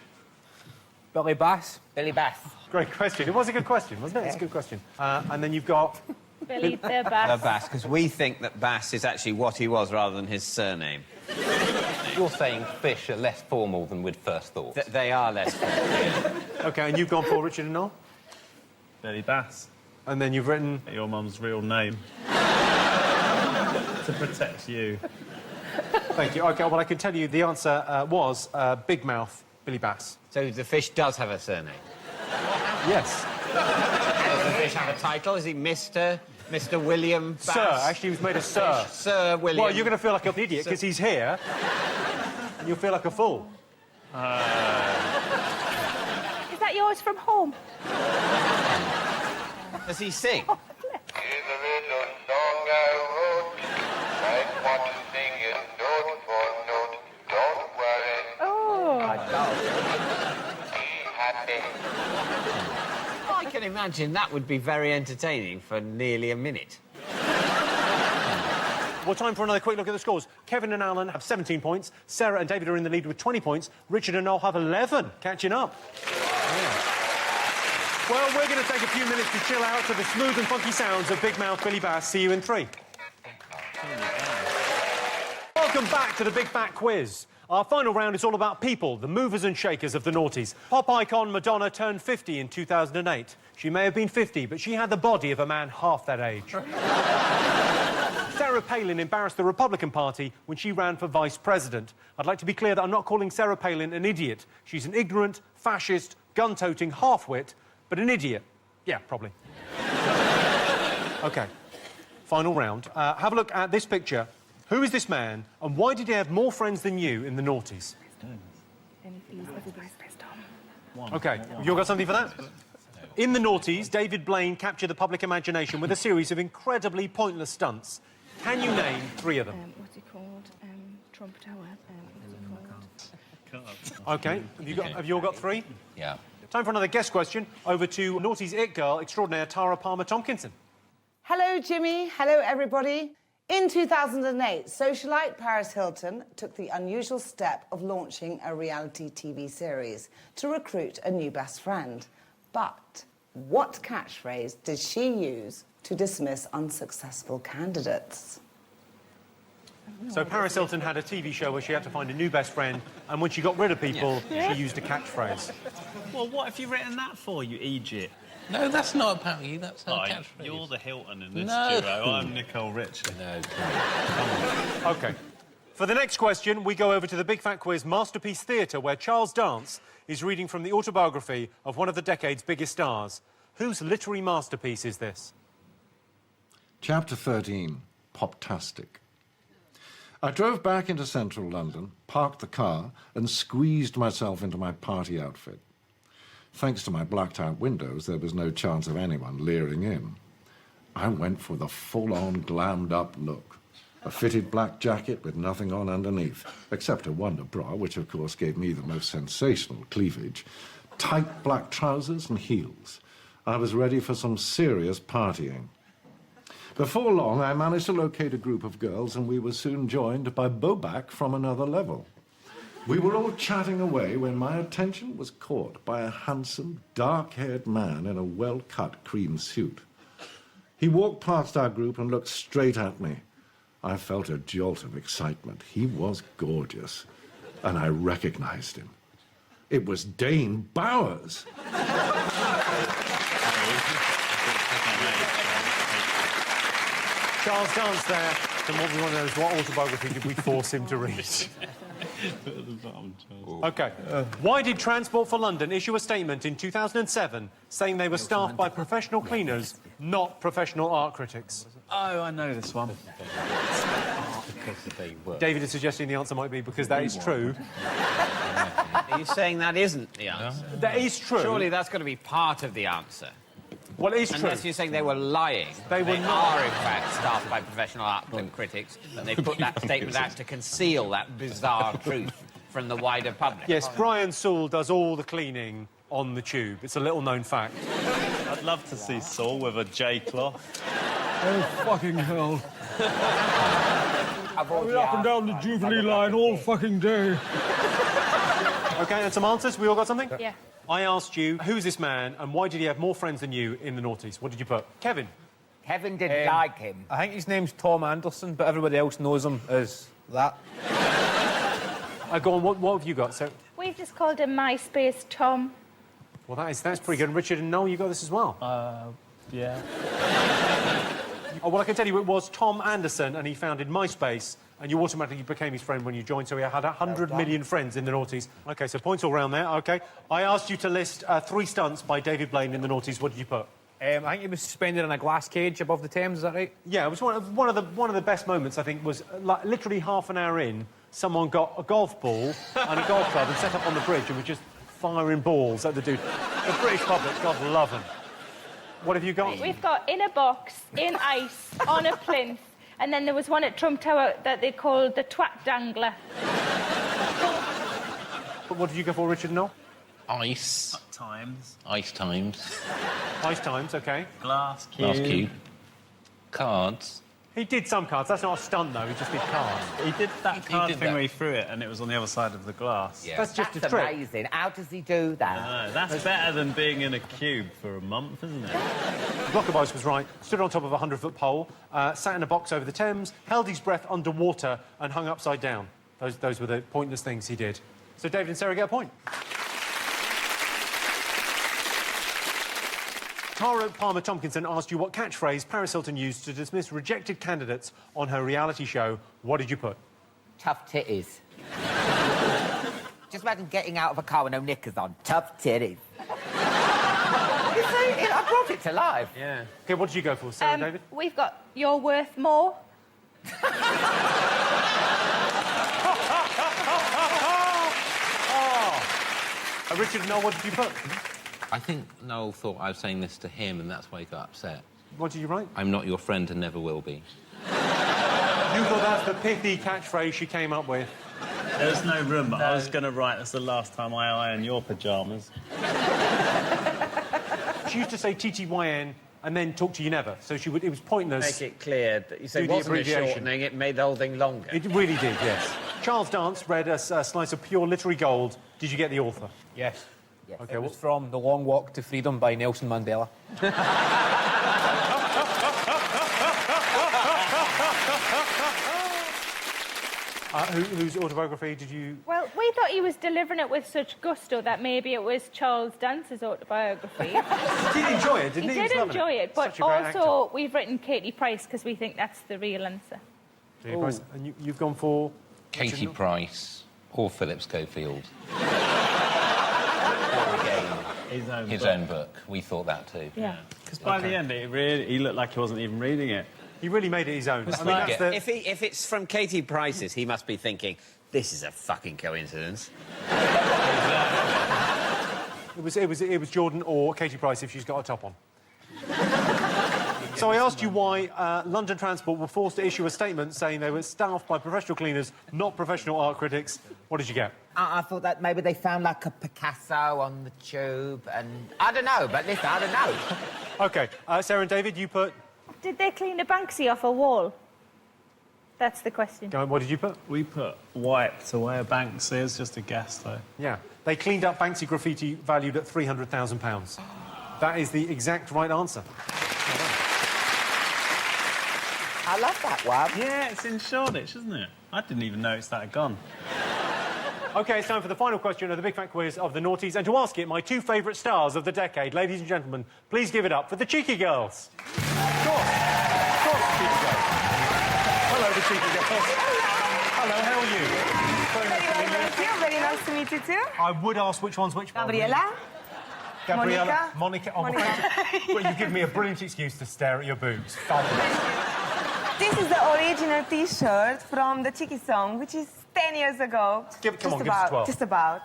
[SPEAKER 2] Billy Bass.
[SPEAKER 3] Billy Bass.
[SPEAKER 1] Great question. It was a good question, wasn't it? It's a good question. And then you've got...
[SPEAKER 5] Billy the Bass.
[SPEAKER 4] The Bass, because we think that Bass is actually what he was rather than his surname.
[SPEAKER 6] You're saying fish are less formal than we'd first thought.
[SPEAKER 4] They are less formal.
[SPEAKER 1] OK, and you've gone for Richard and Noel?
[SPEAKER 7] Billy Bass.
[SPEAKER 1] And then you've written...
[SPEAKER 7] Your mum's real name. To protect you.
[SPEAKER 1] Thank you. OK, well, I can tell you the answer was Big Mouth Billy Bass.
[SPEAKER 4] So the fish does have a surname?
[SPEAKER 1] Yes.
[SPEAKER 4] Does the fish have a title? Is he Mr. William Bass?
[SPEAKER 1] Sir. Actually, he was made a sir.
[SPEAKER 4] Fish, Sir William.
[SPEAKER 1] Well, you're going to feel like an idiot because he's here. And you'll feel like a fool.
[SPEAKER 5] Is that yours from home?
[SPEAKER 4] Does he sing? I can imagine that would be very entertaining for nearly a minute.
[SPEAKER 1] Well, time for another quick look at the scores. Kevin and Alan have 17 points. Sarah and David are in the lead with 20 points. Richard and Noel have 11, catching up. Yeah. Well, we're going to take a few minutes to chill out to the smooth and funky sounds of Big Mouth Billy Bass. See you in 3. Welcome back to the Big Fat Quiz. Our final round is all about people, the movers and shakers of the noughties. Pop icon Madonna turned 50 in 2008. She may have been 50, but she had the body of a man half that age. Sarah Palin embarrassed the Republican Party when she ran for vice president. I'd like to be clear that I'm not calling Sarah Palin an idiot. She's an ignorant, fascist, gun-toting half-wit, but an idiot. Yeah, probably. OK. Final round. Have a look at this picture. Who is this man, and why did he have more friends than you in the noughties? OK, have you all got something for that? In the noughties, David Blaine captured the public imagination with a series of incredibly pointless stunts. Can you name 3 of them?
[SPEAKER 5] What's it called? Trump Tower.
[SPEAKER 1] OK, have you all got 3?
[SPEAKER 6] Yeah.
[SPEAKER 1] Time for another guest question. Over to Noughties It Girl extraordinaire Tara Palmer-Tompkinson.
[SPEAKER 10] Hello, Jimmy. Hello, everybody. In 2008, socialite Paris Hilton took the unusual step of launching a reality TV series to recruit a new best friend. But what catchphrase did she use to dismiss unsuccessful candidates?
[SPEAKER 1] So Paris Hilton had a TV show where she had to find a new best friend, and when she got rid of people, she used a catchphrase.
[SPEAKER 7] Well, what have you written that for, you Egypt?
[SPEAKER 6] No, that's not about you. That's her catchphrase.
[SPEAKER 7] You're the Hilton in this
[SPEAKER 6] No.
[SPEAKER 7] duo. I'm Nicole Richie.
[SPEAKER 6] No,
[SPEAKER 1] OK. For the next question, we go over to the Big Fat Quiz Masterpiece Theatre, where Charles Dance is reading from the autobiography of one of the decade's biggest stars. Whose literary masterpiece is this?
[SPEAKER 11] Chapter 13, Poptastic. I drove back into central London, parked the car, and squeezed myself into my party outfit. Thanks to my blacked-out windows, there was no chance of anyone leering in. I went for the full-on glammed-up look. A fitted black jacket with nothing on underneath, except a Wonder bra, which of course gave me the most sensational cleavage, tight black trousers and heels. I was ready for some serious partying. Before long, I managed to locate a group of girls, and we were soon joined by Bobak from another level. We were all chatting away when my attention was caught by a handsome, dark-haired man in a well-cut cream suit. He walked past our group and looked straight at me. I felt a jolt of excitement. He was gorgeous, and I recognized him. It was Dane Bowers.
[SPEAKER 1] Charles Dance there. And what we want to know is what autobiography did we force him to read? OK. Why did Transport for London issue a statement in 2007 saying they were staffed by professional cleaners, not professional art critics?
[SPEAKER 7] Oh, I know this one.
[SPEAKER 1] David is suggesting the answer might be because that is true.
[SPEAKER 4] Are you saying that isn't the answer?
[SPEAKER 1] That is true.
[SPEAKER 4] Surely that's got to be part of the answer.
[SPEAKER 1] Well, it is true.
[SPEAKER 4] Unless you're saying they were lying. They
[SPEAKER 1] were not.
[SPEAKER 4] are, in fact, staffed by professional art critics, and they put that statement out to conceal that bizarre truth from the wider public.
[SPEAKER 1] Yes, Brian Saul does all the cleaning on the tube. It's a little-known fact.
[SPEAKER 7] I'd love to see Saul with a J-cloth. Oh, fucking hell.
[SPEAKER 4] Hurry
[SPEAKER 7] up and down the Jubilee line all fucking day.
[SPEAKER 1] OK, and some answers? We all got something?
[SPEAKER 5] Yeah.
[SPEAKER 1] I asked you, who's this man, and why did he have more friends than you in the noughties? What did you put? Kevin?
[SPEAKER 3] Kevin didn't like him.
[SPEAKER 2] I think his name's Tom Anderson, but everybody else knows him as that.
[SPEAKER 1] Go on, what have you got? So,
[SPEAKER 5] We've just called him MySpace Tom.
[SPEAKER 1] well, that's pretty good. And Richard and Noel, you got this as well.
[SPEAKER 7] Yeah.
[SPEAKER 1] Oh, well, I can tell you it was Tom Anderson, and he founded MySpace, and you automatically became his friend when you joined, so he had 100 million friends in the noughties. OK, so points all round there, OK. I asked you to list 3 stunts by David Blaine in the noughties. What did you put?
[SPEAKER 2] I think he was suspended in a glass cage above the Thames, is that right?
[SPEAKER 1] Yeah, it was one of the best moments, I think, was like, literally half an hour in, someone got a golf ball and a golf club and set up on the bridge and was just firing balls at the dude. The British public, God love them. What have you got?
[SPEAKER 5] We've got in a box, in ice, on a plinth, and then there was one at Trump Tower that they called the Twat Dangler.
[SPEAKER 1] What did you go for, Richard and Noel?
[SPEAKER 6] Ice.
[SPEAKER 7] Times.
[SPEAKER 6] Ice times.
[SPEAKER 1] Ice times, OK.
[SPEAKER 7] Glass cube.
[SPEAKER 6] Glass cube. Cards.
[SPEAKER 1] He did some cards. That's not a stunt, though. He just did cards.
[SPEAKER 7] He did that card
[SPEAKER 6] did
[SPEAKER 7] thing
[SPEAKER 6] that.
[SPEAKER 7] where he threw it and it was on the other side of the glass.
[SPEAKER 6] Yeah.
[SPEAKER 1] That's just
[SPEAKER 3] That's
[SPEAKER 1] a trick.
[SPEAKER 3] amazing. How does he do that?
[SPEAKER 7] No, that's better than being in a cube for a month, isn't it?
[SPEAKER 1] Block of Ice was right. Stood on top of a 100-foot pole, sat in a box over the Thames, held his breath underwater and hung upside down. Those were the pointless things he did. So David and Sarah get a point. Tara Palmer-Tompkinson asked you what catchphrase Paris Hilton used to dismiss rejected candidates on her reality show. What did you put?
[SPEAKER 3] Tough titties. Just imagine getting out of a car with no knickers on. Tough titties. You see, I brought it to life.
[SPEAKER 1] Yeah. OK, what did you go for, Sarah and David?
[SPEAKER 5] We've got You're Worth More.
[SPEAKER 1] Richard and Noel, what did you put?
[SPEAKER 6] I think Noel thought I was saying this to him, and that's why he got upset.
[SPEAKER 1] What did you write?
[SPEAKER 6] I'm not your friend and never will be.
[SPEAKER 1] You thought that's the pithy catchphrase she came up with.
[SPEAKER 7] There's no room, but I was going to write, that's the last time I iron your pyjamas.
[SPEAKER 1] She used to say TTYN and then talk to you never, so she would. It was pointless.
[SPEAKER 4] Make it clear that you said
[SPEAKER 1] Do
[SPEAKER 4] it
[SPEAKER 1] the
[SPEAKER 4] wasn't a
[SPEAKER 1] abbreviation.
[SPEAKER 4] shortening, it made the whole thing longer.
[SPEAKER 1] It really did, yes. Charles Dance read a slice of pure literary gold. Did you get the author?
[SPEAKER 2] Yes.
[SPEAKER 1] Okay,
[SPEAKER 2] It was from The Long Walk to Freedom by Nelson Mandela.
[SPEAKER 1] Whose autobiography did you...
[SPEAKER 5] Well, we thought he was delivering it with such gusto that maybe it was Charles Dance's autobiography.
[SPEAKER 1] He did enjoy it, didn't he?
[SPEAKER 5] He did
[SPEAKER 1] was loving
[SPEAKER 5] enjoy it, but
[SPEAKER 1] Such a great
[SPEAKER 5] also we've written Katie Price because we think that's the real answer.
[SPEAKER 1] actor. Price. And you've gone for...
[SPEAKER 6] Katie Price or Philip Schofield. His own book. We thought that too.
[SPEAKER 5] Yeah.
[SPEAKER 7] Because by the end, he looked like he wasn't even reading it.
[SPEAKER 1] He really made it his own.
[SPEAKER 7] It's
[SPEAKER 1] I mean,
[SPEAKER 7] like-
[SPEAKER 1] that's the...
[SPEAKER 4] If it's from Katie Price's, he must be thinking, this is a fucking coincidence.
[SPEAKER 1] It was Jordan or Katie Price if she's got a top on. So I asked you why London Transport were forced to issue a statement saying they were staffed by professional cleaners, not professional art critics. What did you get?
[SPEAKER 3] I thought that maybe they found like a Picasso on the tube and... I don't know, but listen, I don't know.
[SPEAKER 1] OK, Sarah and David, you put...
[SPEAKER 5] Did they clean a Banksy off a wall? That's the question.
[SPEAKER 1] Go on, what did you put?
[SPEAKER 7] We put wiped away a Banksy, it's just a guess, though.
[SPEAKER 1] Yeah. They cleaned up Banksy graffiti valued at £300,000. That is the exact right answer.
[SPEAKER 3] I love that one.
[SPEAKER 7] Yeah, it's in Shoreditch, isn't it? I didn't even notice that had gone.
[SPEAKER 1] OK, it's time for the final question of the Big Fat Quiz of the Noughties. And to ask it, my two favourite stars of the decade, ladies and gentlemen, please give it up for the Cheeky Girls. Of course, Cheeky Girls. Hello, the Cheeky Girls. Hello, how are you? Very nice to meet you.
[SPEAKER 15] Very nice to meet you too.
[SPEAKER 1] I would ask which one's which one.
[SPEAKER 15] Gabriela.
[SPEAKER 1] Gabriela. Monica. Oh, well, you give me a brilliant excuse to stare at your boobs. Fabulous.
[SPEAKER 15] This is the original T-shirt from the Cheeky song, which is 10 years ago.
[SPEAKER 1] Come on, give us 12.
[SPEAKER 15] Just about.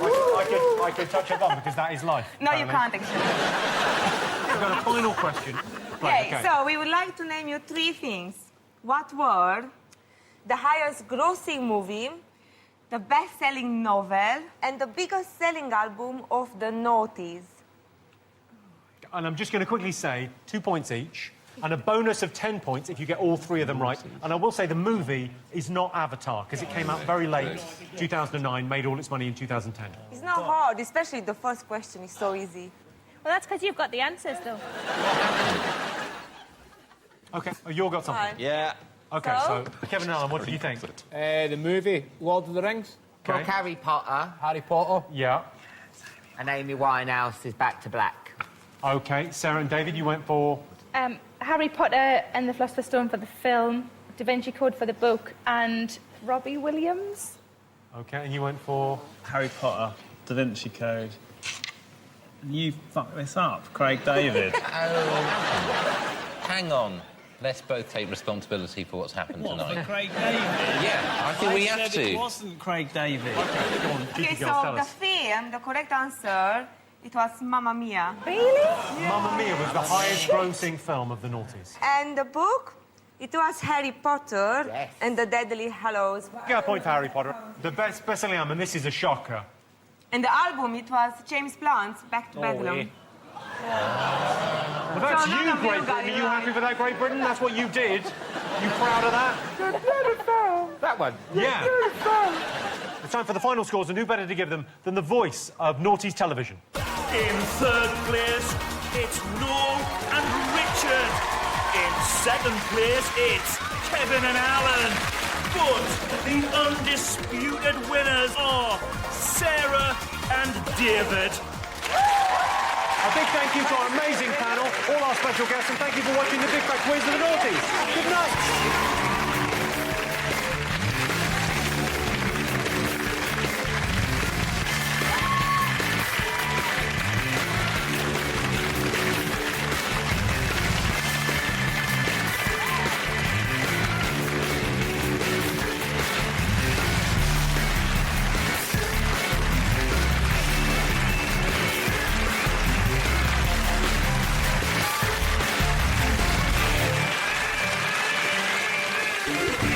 [SPEAKER 1] I could touch your bum because that is life.
[SPEAKER 15] No, you can't actually.
[SPEAKER 1] We've got a final question.
[SPEAKER 15] Okay, so we would like to name you 3 things. What were the highest grossing movie, the best-selling novel, and the biggest selling album of the Noughties?
[SPEAKER 1] And I'm just going to quickly say 2 points each, and a bonus of 10 points if you get all 3 of them right. And I will say the movie is not Avatar, because it came out very late, 2009, made all its money in 2010.
[SPEAKER 15] It's not hard, especially the first question is so easy.
[SPEAKER 5] Well, that's because you've got the answers, though.
[SPEAKER 1] OK, you've got something.
[SPEAKER 15] Fine.
[SPEAKER 4] Yeah.
[SPEAKER 1] OK, so Kevin and Alan, what do you think?
[SPEAKER 2] The movie, Lord of the Rings.
[SPEAKER 3] Well, Harry Potter.
[SPEAKER 2] Harry Potter.
[SPEAKER 1] Yeah.
[SPEAKER 3] And Amy Winehouse is Back to Black.
[SPEAKER 1] OK, Sarah and David, you went for...
[SPEAKER 5] Harry Potter and the Philosopher's Stone for the film, Da Vinci Code for the book, and Robbie Williams.
[SPEAKER 1] OK, and you went for...
[SPEAKER 7] Harry Potter, Da Vinci Code. You fucked this up, Craig David.
[SPEAKER 6] Hang on. Let's both take responsibility for what's happened
[SPEAKER 7] What,
[SPEAKER 6] tonight.
[SPEAKER 7] for Craig David?
[SPEAKER 6] Yeah, I think we have
[SPEAKER 7] said
[SPEAKER 6] to.
[SPEAKER 7] It wasn't Craig David.
[SPEAKER 15] Okay, so the film, the correct answer, it was Mamma Mia.
[SPEAKER 5] Really?
[SPEAKER 1] Mamma Mia was the highest grossing film of the noughties.
[SPEAKER 15] And the book, it was Harry Potter and the Deadly Hallows.
[SPEAKER 1] Get a point for Harry Potter. The best-selling album, and this is a shocker.
[SPEAKER 15] And the album, it was James Blunt's Back to Bedlam.
[SPEAKER 1] Well, that's
[SPEAKER 15] So none
[SPEAKER 1] you,
[SPEAKER 15] of you
[SPEAKER 1] Great
[SPEAKER 15] got
[SPEAKER 1] Britain.
[SPEAKER 15] it
[SPEAKER 1] Are you
[SPEAKER 15] right.
[SPEAKER 1] happy with that, Great Britain? That's what you did. You proud of that?
[SPEAKER 3] That one?
[SPEAKER 1] Yeah. It's time for the final scores, and who better to give them than the voice of Noughties television?
[SPEAKER 16] In third place, it's Noel and Richard. In second place, it's Kevin and Alan. But the undisputed winners are Sarah and David.
[SPEAKER 1] A big thank you to our amazing panel, all our special guests, and thank you for watching the Big Fat Quiz of the Noughties. Good night.
[SPEAKER 16] It's